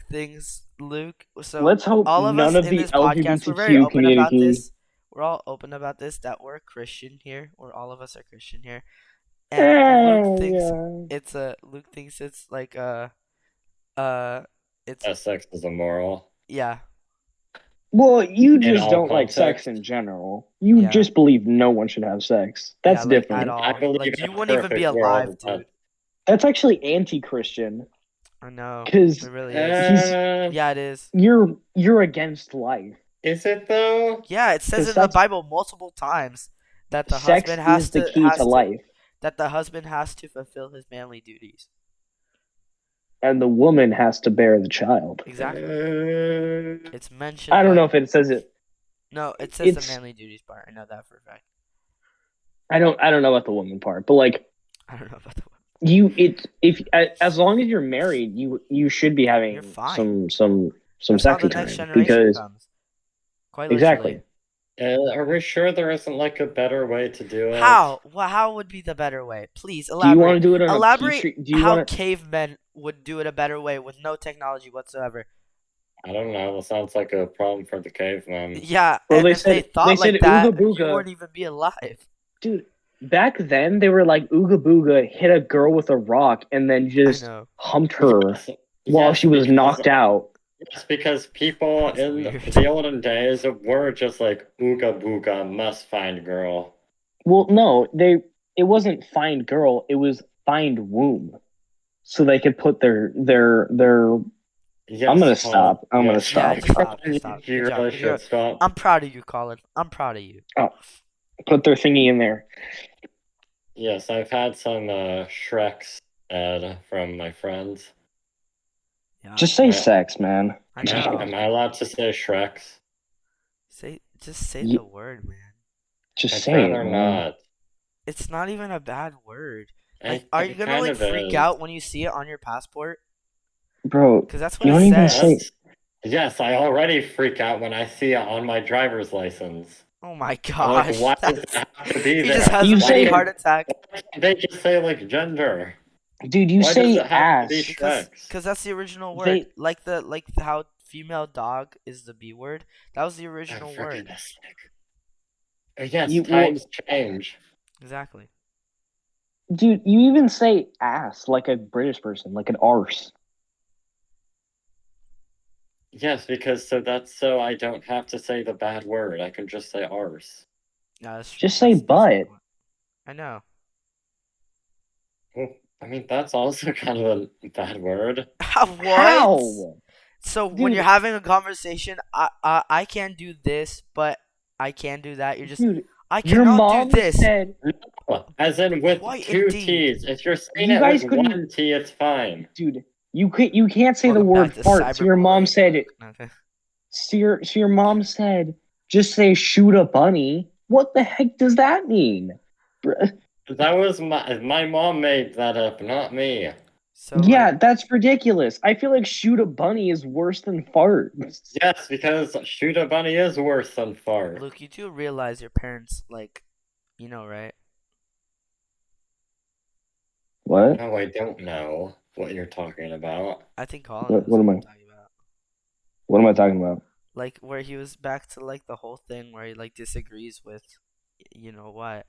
So Let's hope all of us none of in the this podcast, we're very LGBTQ open about community. this. We're all open about this that we're Christian here. All of us are Christian here, and Luke thinks it's like it's that sex is immoral. yeah. Well, you In just all don't like sex context. in general. You Yeah. just believe no one should have sex. That's Yeah, like, different. at all. I believe Like, in you a wouldn't even be perfect alive, world, dude. That's actually anti-Christian. I know. Because It really is. Uh, Yeah, it is. you're against life. is it though? Yeah, it says 'Cause in the sex- Bible multiple times that the Sex husband has is the to key to life, that the husband has to fulfill his manly duties. and the woman has to bear the child. Exactly. Uh, It's mentioned. I don't know but- if it says it. No, it says the It's manly duties part. I know that for a fact. I don't know about the woman part, but like I don't know about the one. if as long as you're married, you should be having You're fine. some That's how sexy the next time generation because comes. Quite exactly. literally. are we sure there isn't like a better way to do it? How? Well, how would be the better way? Please Do you want to elaborate. do it on a Elaborate petri? Do you how want to? cavemen would do it a better way with no technology whatsoever. I don't know. It sounds like a problem for the caveman. Yeah, Well, and they if they said thought like that, ooga booga. you wouldn't even be alive. Dude, back then they were like ooga booga hit a girl with a rock and then I just know. humped her Yes, while yes, she was because- knocked out. Yes, because people That's in weird. the olden days were just like ooga booga must find girl. Well, no, it wasn't find girl, it was find womb. So they could put their Yes, I'm gonna Colin. stop. I'm gonna Yes. stop. Yeah, just stop. Just stop. You Good job. really should stop. I'm proud of you, Colin. I'm proud of you. Put their thingy in there. Yes, I've had some Shreks from my friends. Yeah, Just say Yeah. sex, man. I Am know. am I allowed to say Shreks? Just say Ye- the word, man. Just I'd say it, rather man. not. It's not even a bad word. Like, It- are it you gonna kind like of freak is. out when you see it on your passport? Bro, Because that's what you it don't even says. say Yes. Yes, I already freak out when I see it on my driver's license. Oh my I'm like, gosh. why does it have to be He there? just has You a say- mini heart attack. Why can't they just say like gender? dude, you Why does say it have to be ass. Because that's the original word. They- Like how female dog is the B word. That was the Oh, original for word. goodness sake. Yes, You- times change. Exactly. Dude, you even say ass like a British person, like an arse. Yes, because so I don't have to say the bad word. I can just say arse. Yeah, that's true. Just say That's a butt. good one. I know. Well, I mean, that's also kind of a bad word. What? How? So when Dude. you're having a conversation, I can't do this, but I can do that. You're just Dude, I your cannot mom do this. said, As in with Quite two indeed. T's. If you're saying You it guys with couldn't- one T, it's fine. dude, you can't say the Welcome word back to fart. So your mom cyberbullying. said, Okay. so your mom said, just say shoot a bunny. What the heck does that mean? Bruh. That was my mom made that up, not me. So Yeah, like, that's ridiculous. I feel like shoot a bunny is worse than fart. Yes, because shoot a bunny is worse than fart. Luke, you do realize your parents like, right? What? No, I don't know what you're talking about. I think Colin What, knows what what am you're I? talking about. What am I talking about? Like where he was back to like the whole thing where he like disagrees with, you know what?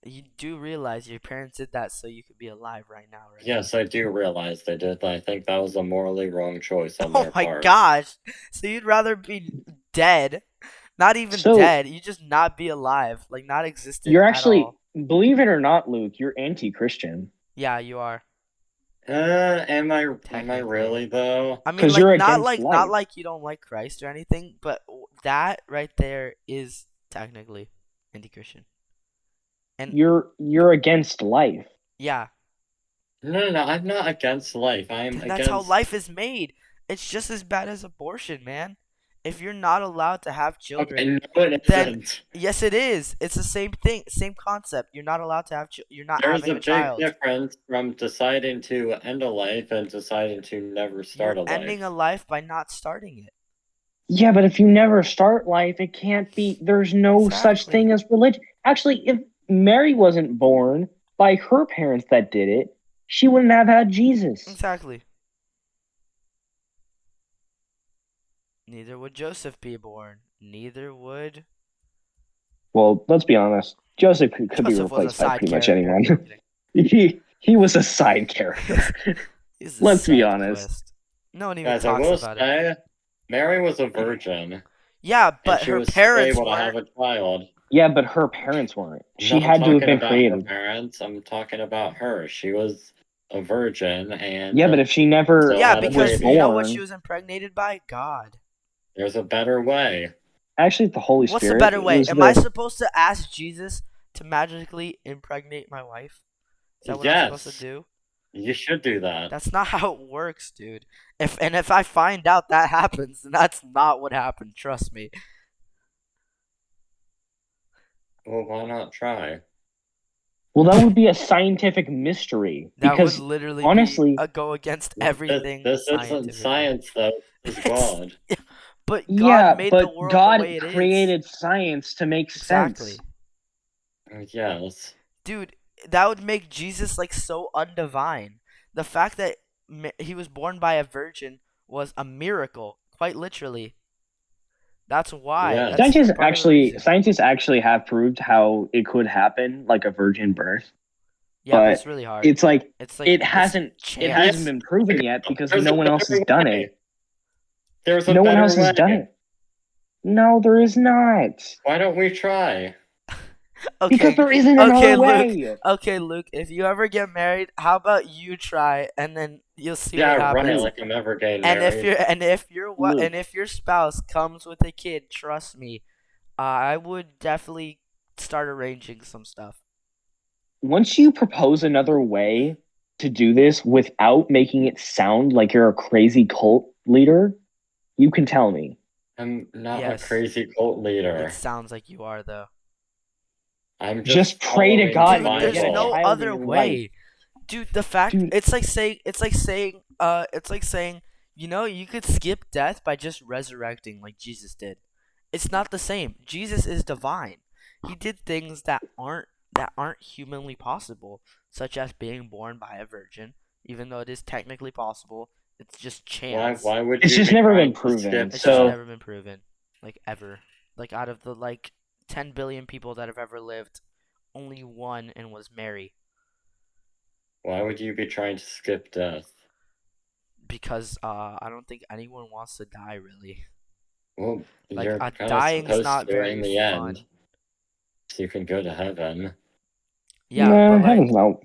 You do realize your parents did that so you could be alive right now, right? Yes, I do realize they did. I think that was a morally wrong choice on Oh their my part. gosh! So you'd rather be dead, not even So dead. You just not be alive, like not existent you're at all. actually, believe it or not, Luke, you're anti-Christian Yeah, you are Am I technically. really though? I mean, because you're like against not life. like you don't like Christ or anything, but that right there is technically anti-Christian. And You're against life. yeah, No, I'm not against life. I'm then that's how against. life is made. It's just as bad as abortion, man. If you're not allowed to have Okay, children, no, it then isn't. yes, it is. It's the same thing, same concept. You're not allowed to have. You're not There's having a a big child. difference from deciding to end a life and deciding to never You're start a ending a life. life by not starting it. Yeah, but if you never start life, it can't be. There's no such thing Exactly. as religion. Actually, if Mary wasn't born by her parents that did it, she wouldn't have had Jesus. Exactly. Neither would Joseph be born. Neither would. Well, let's be honest. Joseph could be Joseph was a replaced by side pretty much character. anyone. I'm kidding. He was a side character. He's a Let's be side honest. quest. No one even Guys, I talks will about it. say, Mary was a virgin, Yeah, and but she her was still parents able to have weren't. a child. Yeah, but her parents weren't. No, She I'm had to have talking been about her created. parents. I'm talking about her. She was a virgin and Yeah, but if she never still Yeah, had a was because baby. you know what she born, was impregnated by? God. There's a better way. actually, the Holy What's the Spirit better way? was Am I the. supposed to ask Jesus to magically impregnate my wife? Is that what I'm supposed to Yes, do? you should do that. That's not how it works, dude. If I find out that happens, then that's not what happened. Trust me. Well, why not try? Well, that would be a scientific mystery That would because literally be honestly, a go against This, everything this isn't scientifically. science, though. This is It's God. but God yeah, made the but world the God way it is. created science to make Exactly. sense. Yes. Dude, that would make Jesus like so undivine. The fact that he was born by a virgin was a miracle, quite literally. That's why. Yes. That's part of the reason. Scientists actually have proved how it could happen, like a virgin birth. Yeah, but But it's really hard. it's like It's like it it's hasn't chance. been proven yet because There's no a one else has better done way. it. There's a No one better else has done way. it. No, there is not. Why don't we try? Because Okay. there isn't Okay, another Luke. way. Okay, Luke. If you ever get married, how about you try, and then you'll see Yeah, what right. happens. Like I'm ever getting And if married. Luke, and if your spouse comes with a kid, trust me, I would definitely start arranging some stuff. once you propose another way to do this without making it sound like you're a crazy cult leader, you can tell me. I'm not a Yes, crazy cult it leader. sounds like you are though. I'm Just just pray to following God the Dude, and you'll there's get a Bible. no child in other your life. way. Dude, the fact Dude, it's like saying, you could skip death by just resurrecting like Jesus did. It's not the same. Jesus is divine. He did things that aren't humanly possible, such as being born by a virgin, even though it is technically possible. It's just chance. Why would it's you just be never trying been to proven. skip It's just So death? never been proven, like ever. Like out of the 10 billion people that have ever lived, only one and was Mary. Why would you be trying to skip death? Because I don't think anyone wants to die really. Well, Like you're kind of dying's supposed not to in very the end, fun. so you can go to heaven. Yeah, nah, but heaven's not.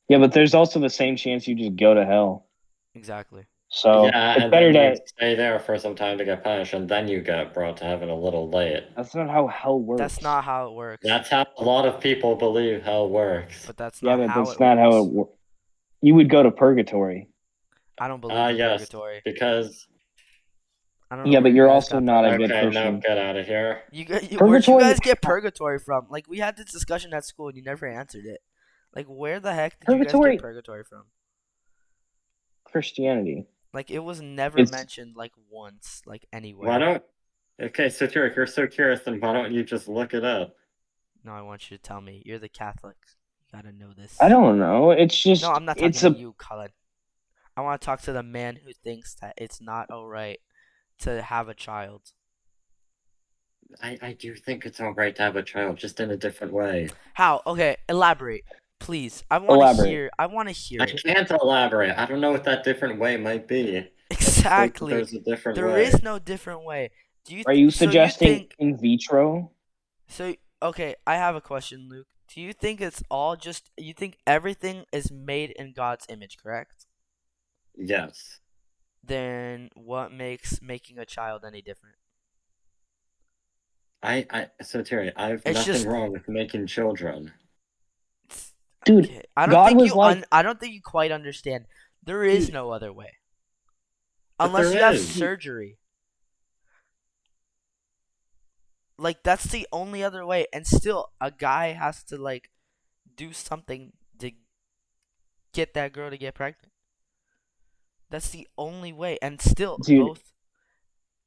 Yeah, but there's also the same chance you just go to hell. exactly. So Yeah, it's and better then you to. stay there for some time to get punished, and then you get brought to heaven a little late. That's not how hell works. That's not how it works. That's how a lot of people believe hell works. But that's Yeah, not but how that's it not how it works. works. You would go to purgatory. I don't believe in Yes, purgatory. because I don't know Yeah, where but you you're guys also got not a purgatory. good okay, no, person. get out of here. Where'd you Purgatory. guys get purgatory from? Like we had this discussion at school and you never answered it. Like where the heck did you guys get Purgatory. purgatory from? Christianity? Like, it was never It's mentioned, like, once, like, Why anywhere. don't? Okay, so if you're so curious, then why don't you just look it up? No, I want you to tell me. You're the Catholic. You gotta know this. I don't know. It's No, just I'm not talking it's to a you, Colin. I want to talk to the man who thinks that it's not alright to have a child. I do think it's alright to have a child, just in a different way. How? Okay, elaborate, please. I want to elaborate. hear. I want to hear I it. can't elaborate. I don't know what that different way might be. I just think that Exactly. there's a different There way. is no different way. Do you? Are you So you suggesting think? in vitro? So okay, I have a question, Luke. Do you think it's all just? You think everything is made in God's image, correct? Yes. Then what makes making a child any different? So Terry, I have It's nothing just, wrong with making children. Dude, okay. God was like, I don't think you quite understand. There is dude, no other way But unless there you have is. surgery. Like, that's the only other way, and still a guy has to like do something to get that girl to get pregnant. That's the only way, and still dude, both.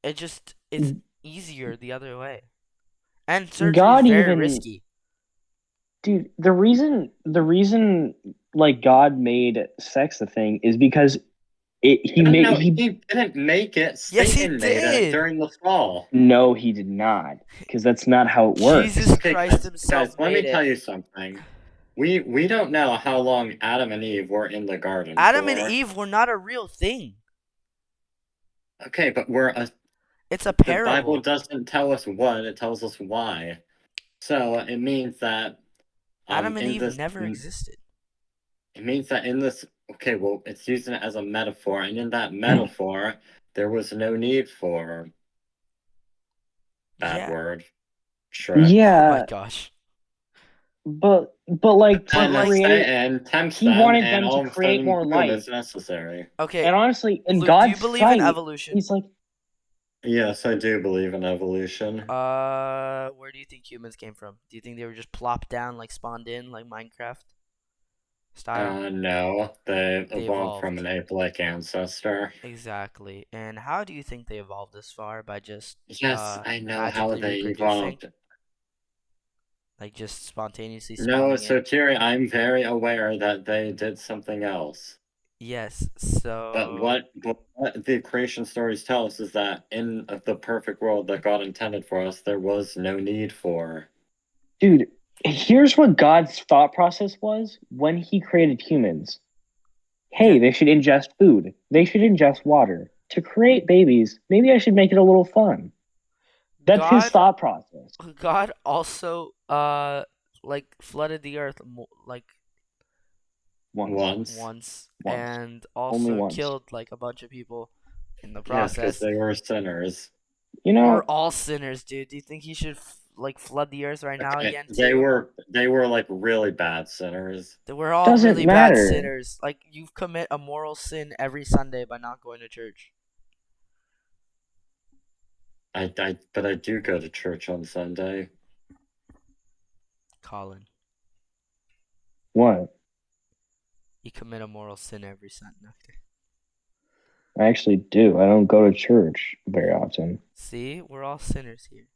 It's easier the other way, and surgery is God very even, risky. dude, the reason like God made sex a thing is because No, he he didn't make it. Yes, he Satan made it did. during the fall. no, he did not, because that's not how it works. Jesus Okay, Christ guys, himself let me made tell it. you something. We don't know how long Adam and Eve were in the garden Adam and for. Eve were not a real thing. Okay, but It's a the Bible parable. doesn't tell us what, it tells us why. So it means that Adam and in Eve this never existed. it means that in this okay, well, it's using it as a metaphor, and in that metaphor there was no need for bad Yeah. word, Shrek. Oh my Yeah, gosh. but like to But And then like, create, Satan tempts he them, wanted and them to all of a create sudden, more boom, life. it's necessary. okay, And honestly, in Luke, do you God's believe in sight, evolution? he's like, Yes, I do believe in evolution. Where do you think humans came from? Do you think they were just plopped down, like spawned in, like Minecraft style? No, they They evolved from evolved. an ape-like ancestor. Exactly. And how do you think they evolved this far? By just Yes, I know how magically they reproducing? evolved. Like just spontaneously No, spawning so in? Thierry, I'm very aware that they did something else. Yes. But So what the creation stories tell us is that in the perfect world that God intended for us, there was no need for. dude, here's what God's thought process was when he created humans. Hey, yeah, they should ingest food. They should ingest water. To create babies, maybe I should make it a little fun. That's his God thought process. God also like flooded the earth like Once. Once. once, Once. and Only also once. killed like a bunch of people in the Yes, because process. they were sinners. You We're know, all sinners, dude. Do you think he should like flood the earth right now Okay, again they too? were like really bad sinners. We're all doesn't really bad matter. sinners. Like, you commit a moral sin every Sunday by not going to church. But I do go to church on Sunday. Colin, What? you commit a moral sin every Sunday. I actually do. I don't go to church very often. See, we're all sinners here.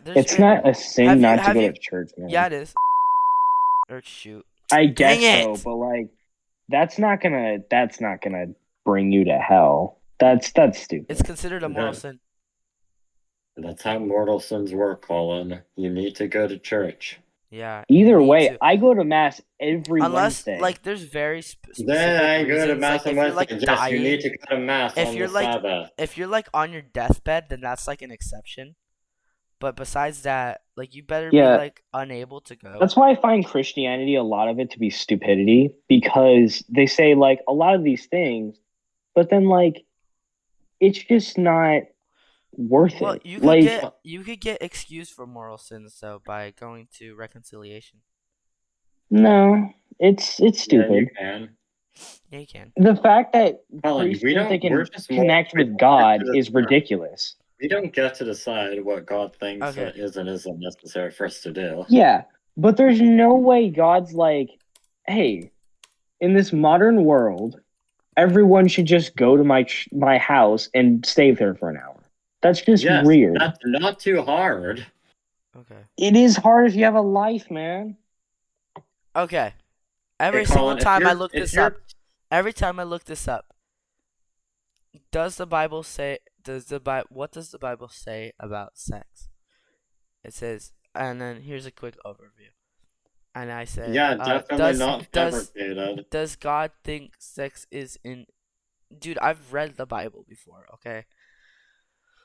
There's It's not a sin have you not to have go you to church, man. yeah, it is. Or shoot. I Dang guess so, it! but like that's not gonna bring you to hell. That's stupid. It's considered a moral That, sin. that's how mortal sins work, Colin. You need to go to church. Yeah, you Either need way, to. I go to mass every Unless Wednesday. like there's very Then specific I go to reasons. Like Mass on if you're Wednesday. like Yes, you need dying, to go to Mass if on you're the like Sabbath. if you're like on your deathbed, then that's like an exception. But besides that, like you better be Yeah, like unable to go. that's why I find Christianity a lot of it to be stupidity, because they say like a lot of these things, but then like it's just not worth Well, it. Like, you could get excused for moral sins though by going to reconciliation. no, it's Yeah, you stupid. can. Yeah, you can. The fact that Colin, priests think they we're can just connect we with don't get God to is decide. ridiculous. We don't get to decide what God thinks Okay. is and isn't necessary for us to do. Yeah, but there's no way God's like, hey, in this modern world, everyone should just go to my house and stay there for an hour. That's just Yes, weird. that's not too hard. Okay. It is hard if you have a life, man. Okay. Hey, Every single Colin, time I look this up, every time I look this up, does the Bible say what does the Bible say about sex? It says, and then here's a quick overview. And I said, yeah, definitely not fabricated. does God think sex is in? Dude, I've read the Bible before. Okay,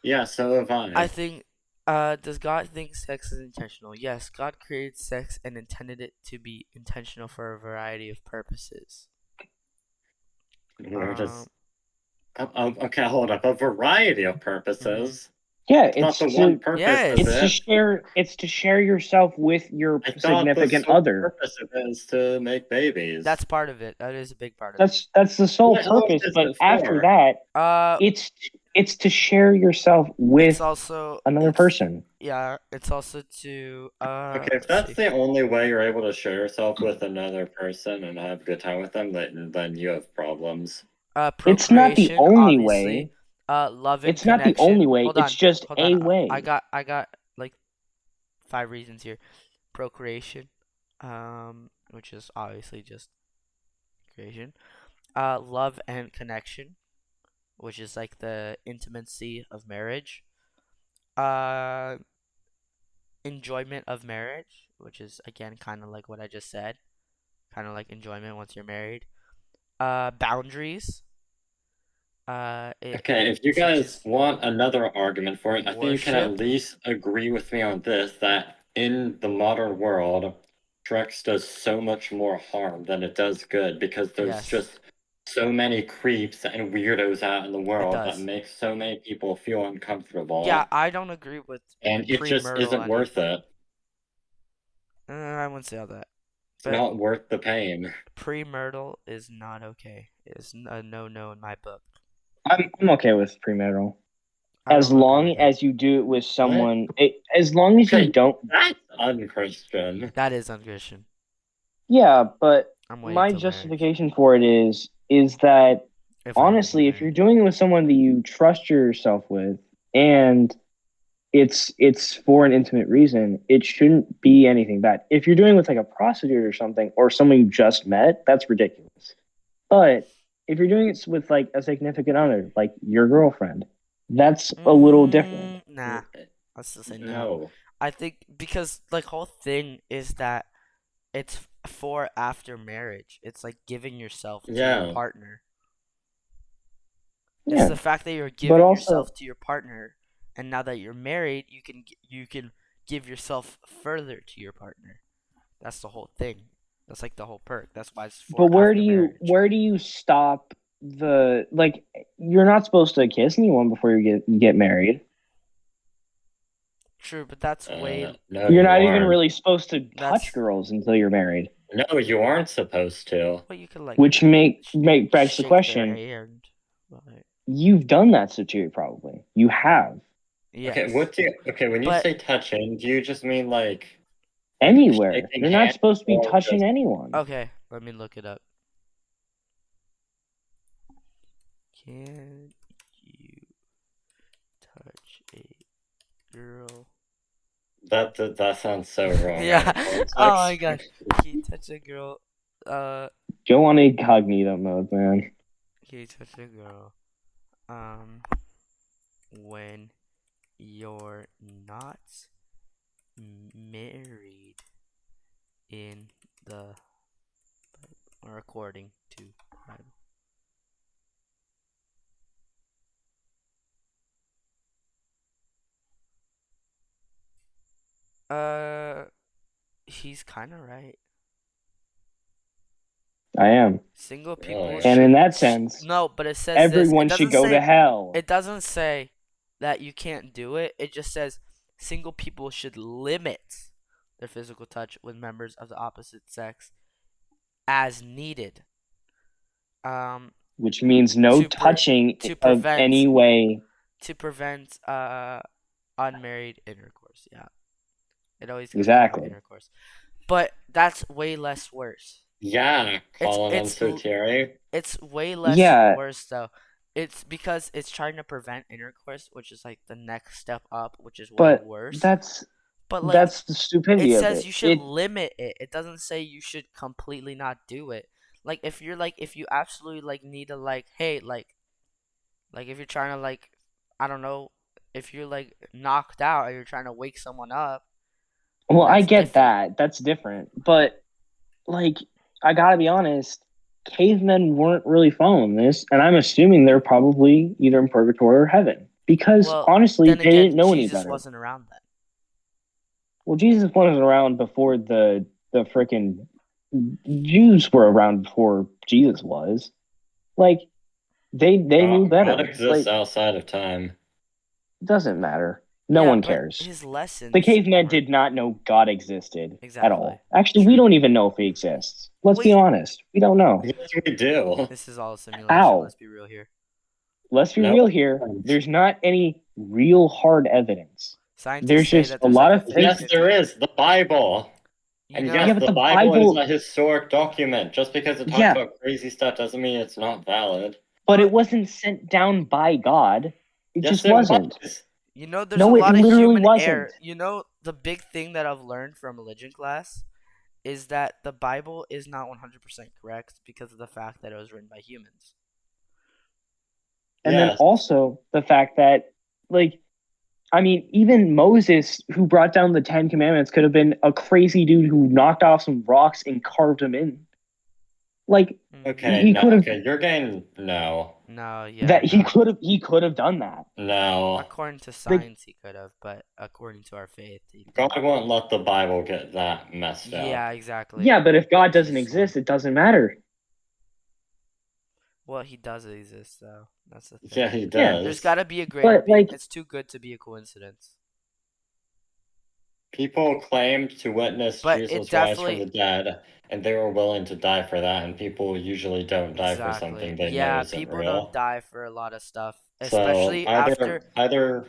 Yeah, so have I I. think. Does God think sex is intentional? Yes, God created sex and intended it to be intentional for a variety of purposes. Where Um, does okay, hold up. A variety of mhm. purposes. Yeah, I thought the one purpose of it's to Yes, it. share yourself with your I thought the significant sole other. purpose of it is to make babies. that's part of it. That is a big part of it. That's the sole What else purpose, is but it after for? that, Uh, it's to share yourself it's with also another person. yeah, it's also to Okay, if let's that's see. the only way you're able to share yourself with another person and have a good time with them, then you have problems. It's not the Procreation, only obviously. way. Love and It's not the connection. only way. It's just Hold on. a I way. got I got like 5 reasons here. Procreation, which is obviously just creation. Love and connection, which is like the intimacy of marriage. Uh, enjoyment of marriage, which is again kind of like what I just said, kind of like enjoyment once you're married. Boundaries. It Okay, if you guys teaches want another argument for it, I think you can at worship. least agree with me on this, that in the modern world, Trex does so much more harm than it does good because there's Yes, just so many creeps and weirdos out in the it world that does. make so many people feel Yeah, uncomfortable, I don't agree with and it just premarital isn't worth anything. it. I wouldn't say all that, It's but not worth the pain. premarital is not okay. It's a no-no in my book. I'm okay with premarital I as don't agree long with that. as you do it with What? someone. As long as you Okay, don't. that's unchristian. That is unchristian. Yeah, but I'm waiting my till marriage. justification for it is that If I ever get honestly, if you're married. doing it with someone that you trust yourself with, and it's for an intimate reason, it shouldn't be anything bad. If you're doing it with like a prostitute or something, or someone you just met, that's ridiculous. But if you're doing it with like a significant other, like your girlfriend, that's a little different. Nah. I'll still say no. No. I think because like whole thing is that it's for after marriage. It's like giving yourself to your Yeah. partner. It's Yeah, the fact that you're but giving also, yourself to your partner, and now that you're married, you can give yourself further to your partner. That's the whole thing. That's like the whole perk. That's why it's but for after marriage. where do you stop the like? You're not supposed to kiss anyone before you get married. True, but that's way No, You're you not even aren't. really supposed to touch that's girls until you're married, No, you aren't supposed to. well you could like which make begs the shake their question. hand. But, You've done that to Chewie, probably. You have. Okay, yes, when you but say touching, do you just mean like Anywhere. shaking You're not hands supposed to be or touching just anyone. okay. Let me look it up. Can you touch a girl? that sounds so wrong out Yeah. of Oh my context. god. Can you touch a girl? Go on incognito mode, man. Can you touch a girl? When you're not married in the or according to Bible. Uh, he's kind of right. I am. Single people Really? And in should that sense, no, but it says this. everyone should go to hell. It doesn't say that you can't do it. It just says single people should limit their physical touch with members of the opposite sex as needed. Um, Which means no to pre- touching to of prevent any way. unmarried intercourse. Yeah, it always comes down to Exactly. intercourse, but that's way less worse. Yeah, It's Colin and it's l- Sotiri. it's way less Yeah, worse though. It's because it's trying to prevent intercourse, which is like the next step up, which is way but worse. that's But like that's the it stupidity of says it. you should It limit it. It doesn't say you should completely not do it. Like if you absolutely like need to like hey like if you're trying to like I don't know if you're like knocked out or you're trying to wake someone up, well, I that's get different. that. That's different. But like I gotta be honest, cavemen weren't really following this, and I'm assuming they're probably either in purgatory or heaven. Because Well, honestly, then they didn't again, know any Jesus better. wasn't around then. Well, Jesus wasn't around before the freaking Jews were around before Jesus was. Like they knew God better. exists Like outside of time. it doesn't matter. No Yeah, one but cares. his The lessons cavemen were did not know God existed at exactly all. Actually, we true. don't even know if he exists. Let's be Wait, honest. We don't know. Yes, we do. this is all a simulation. How? Let's be real here. Let's be No. real here. There's not any real hard evidence. Scientists There's say just that a there's lot like a of Yes, fake. there 50-50. is. The Bible. You And Yeah, yes, know, but the the Bible is Bible, a historic document. Just because it talks yeah, about crazy stuff doesn't mean it's not valid. but it but wasn't sent down by God. It Yes, just it wasn't. was. you know there's a No, it lot of literally human wasn't. error. You know the big thing that I've learned from religion class is that the Bible is not 100% correct because of the fact that it was written by humans. And then Yes. also the fact that, like, I mean, even Moses, who brought down the Ten Commandments, could have been a crazy dude who knocked off some rocks and carved them in. Like, Mm, Okay, he no, could have okay, you're getting no. no, yeah, that no. he could have done that. No. According to Like, science, he could have, but according to our faith, he God didn't. won't let the Bible get that messed Yeah, up. exactly. yeah, but if God Which doesn't is smart. exist, it doesn't matter. Well, he does exist, though. That's the Yeah, thing. he Yeah, There's does. got to be a greater but being. like, It's too good to be a coincidence. People claimed to witness But it Jesus rise from definitely, the dead, and they were willing to die for that, and people usually don't die for exactly. something they know Yeah, isn't people don't real. die for a lot of stuff, So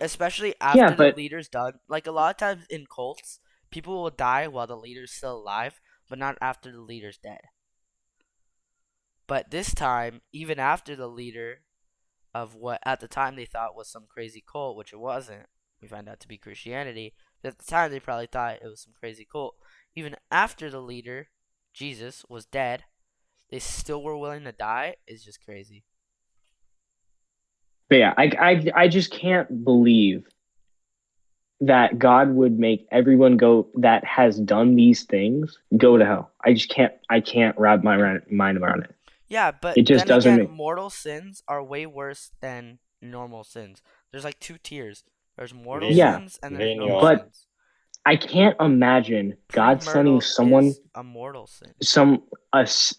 especially yeah, after the but leader's done. Like a lot of times in cults, people will die while the leader's still alive, but not after the leader's dead. But this time, even after the leader of what at the time they thought was some crazy cult, which it wasn't, we find out to be Christianity. But at the time, they probably thought it was some crazy cult. Even after the leader, Jesus, was dead, they still were willing to die. Is just crazy. but yeah, I just can't believe that God would make everyone go that has done these things go to hell. I can't wrap my mind around it. Yeah, but It just then doesn't again, make mortal sins are way worse than normal sins. There's like two tiers. There's mortal Ven- yeah, sins and there's normal venial. but sins. I can't imagine God sending Premortal someone is a mortal sin. some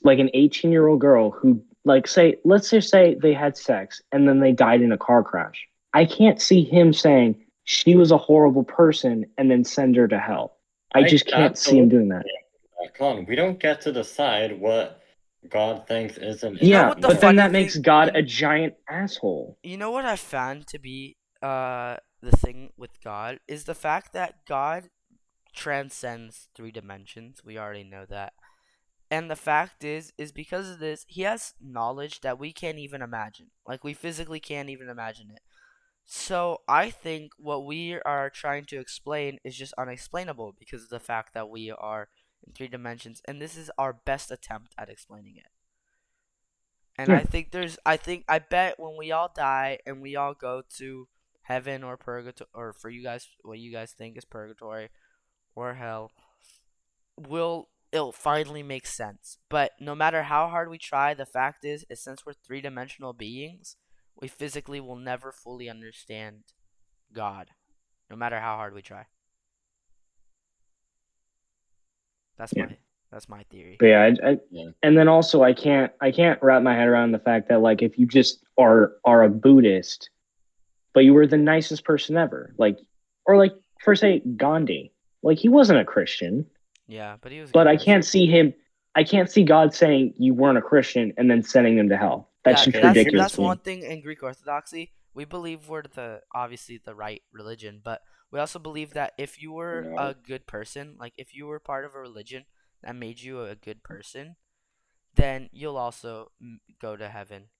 like an 18-year-old girl who like say let's just say they had sex and then they died in a car crash. I can't see him saying she was a horrible person and then send her to hell. I I just can't see him absolutely doing that. Colin, we don't get to decide what God thinks is and You know Yeah, what isn't the but then moral. funny that thing makes God you a giant asshole. you know what I found to be the thing with God is the fact that God transcends three dimensions. We already know that. And the fact is because of this, he has knowledge that we can't even imagine. Like we physically can't even imagine it. So I think what we are trying to explain is just unexplainable because of the fact that we are in three dimensions and this is our best attempt at explaining it. And Yeah. I bet when we all die and we all go to heaven or purgatory or for you guys what you guys think is purgatory or hell, it'll finally make sense. But no matter how hard we try, the fact is since we're three-dimensional beings, we physically will never fully understand God, no matter how hard we try. That's Yeah. my theory. But yeah, Yeah. and then also I can't wrap my head around the fact that like if you just are a Buddhist, but you were the nicest person ever, like or like for say Gandhi, like he wasn't a Christian, Yeah, but he was a but good person. I can't see God saying you weren't a Christian and then sending them to hell. That's Yeah, just Okay, ridiculous that's to me. one thing in Greek Orthodoxy. We believe we're the obviously the right religion, but we also believe that if you were no. a good person, like if you were part of a religion that made you a good person, then you'll also go to heaven.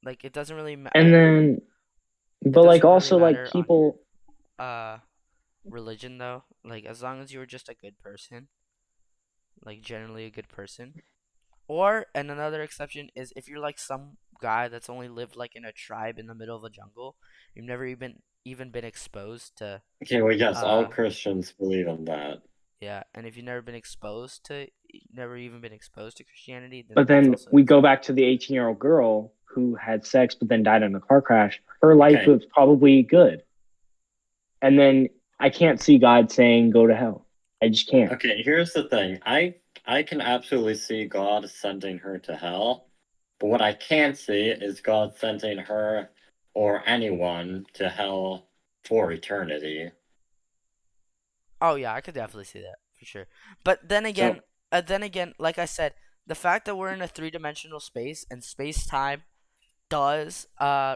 Like it doesn't really And then, it but like doesn't really also like matter on your people, uh religion though. Like as long as you were just a good person, like generally a good person. Or and another exception is if you're like some guy that's only lived like in a tribe in the middle of a jungle, you've never even been exposed to Okay, well, yes, all uh Christians believe in that. yeah, and if you've never even been exposed to Christianity, then but that's then also we go acceptable. back to the 18-year-old girl who had sex but then died in a car crash. Her life Okay, was probably good. And then I can't see God saying go to hell. I just can't. okay, here's the thing. I can absolutely see God sending her to hell, but what I can't see is God sending her or anyone to hell for eternity. Oh yeah, I could definitely see that for sure. But So, then again, like I said, the fact that we're in a three-dimensional space and space-time does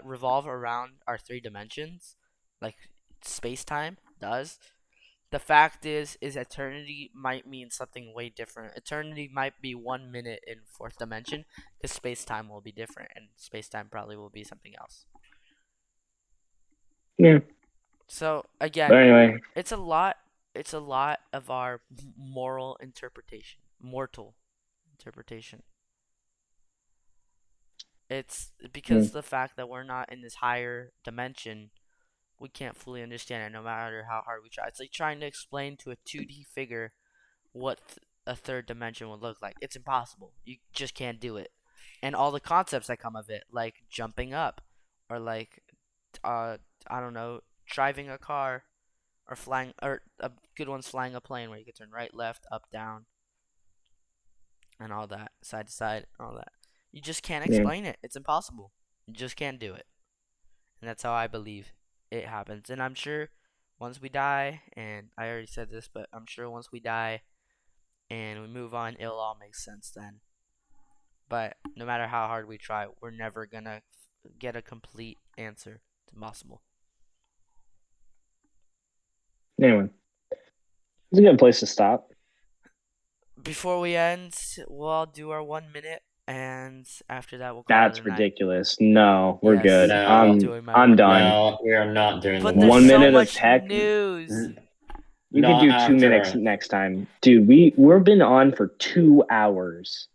revolve around our three dimensions, like space-time does. The fact is eternity might mean something way different. Eternity might be 1 minute in fourth dimension, because space-time will be different, and space-time probably will be something else. Yeah. So But again, anyway, it's a lot. It's a lot of our moral interpretation, mortal interpretation. It's yeah. because the fact that we're not in this higher dimension, we can't fully understand it no matter how hard we try. It's like trying to explain to a 2D figure what a third dimension would look like. It's impossible. You just can't do it. And all the concepts that come of it, like jumping up, or like, uh, I don't know, driving a car, or flying, or a good one's flying a plane where you can turn right, left, up, down, and all that, side to side, all that. You just can't Yeah. explain it. It's impossible. You just can't do it. And that's how I believe it happens. And I'm sure once we die, and I already said this, but I'm sure once we die and we move on, it'll all make sense then. But no matter how hard we try, we're never gonna get a complete answer. It's impossible. Anyway, it's a good place to stop. Before we end, we'll all do our 1 minute, and after that, we'll call it That's a night. ridiculous. No, we're Yes, good. I'm no, doing my I'm 1 minute. done. no, we are not doing the But there's one 1 so minute minute. of much tech. news. You could Not do 2 minutes after. next time, dude. We've been on for 2 hours.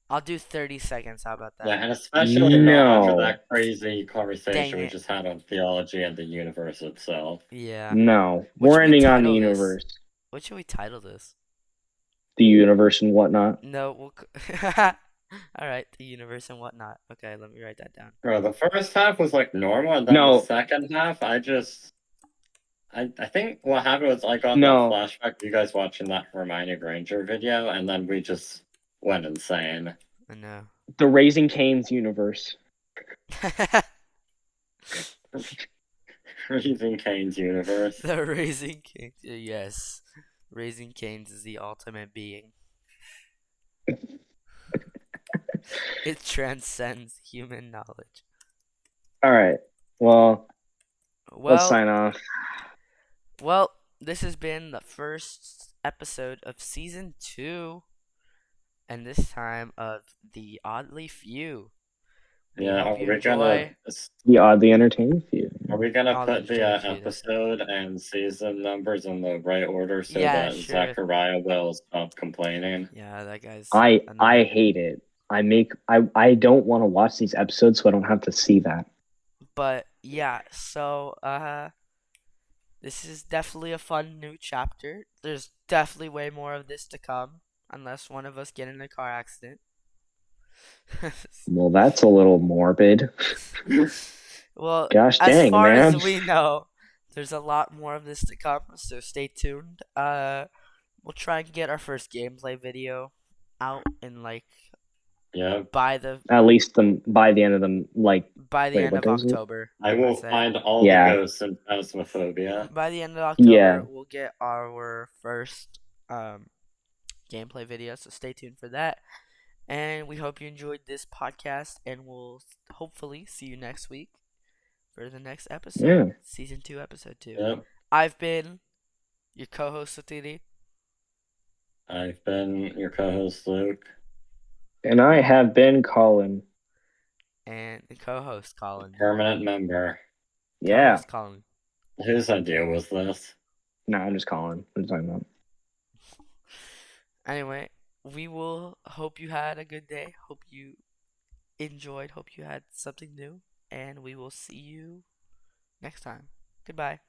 I'll do 30 seconds. How about Yeah, that? and especially not after No, that crazy Dang conversation we it. just had on theology and the universe itself. Yeah. no. What We're should we ending on the title this? universe, What should we title this? the universe and whatnot. No, we'll. All right, the universe and whatnot. Okay, let me write that down. Bro, the first half was like normal, and then the No, second half, I think what happened was I got that no. flashback of you guys watching that Hermione Granger video, and then we just went insane. I know. The Raising Cane's universe. Raising Cane's universe. The Raising Canes. Yes, Raising Canes is the ultimate being. It transcends human knowledge. All right. Well, let's Well, sign off. well, this has been the first episode of season 2, and this time of the Oddly Few. We Yeah, hope you enjoy. The oddly entertaining few. are we gonna Oddly put the Entertaining Few. That's it. episode and season numbers in the right order so Yeah, that sure. Zachariah will stop complaining? Yeah, that guy's I annoying. hate it. I don't want to watch these episodes so I don't have to see that. But yeah, so this is definitely a fun new chapter. There's definitely way more of this to come, unless one of us get in a car accident. Well, that's a little morbid. Well, Gosh as dang, far man. as we know, there's a lot more of this to come, so stay tuned. We'll try and get our first gameplay video out in like Yeah, At least by the end of them, like, by the wait, end what of day is it? October. I I'm will gonna say. find all the Yeah. ghosts in Phasmophobia. By the end of Yeah. October, we'll get our first gameplay video, so stay tuned for that. And we hope you enjoyed this podcast, and we'll hopefully see you next week for the next episode. Yeah. Season 2, episode 2. Yep. I've been your co-host, Satiri. I've been your co-host, Luke. And I have been Colin. And the co-host Colin. Permanent member. Yeah. Co-host Colin. Whose idea was this? No, I'm just Colin. What are you talking about? Anyway, we will hope you had a good day. Hope you enjoyed. Hope you had something new. And we will see you next time. Goodbye.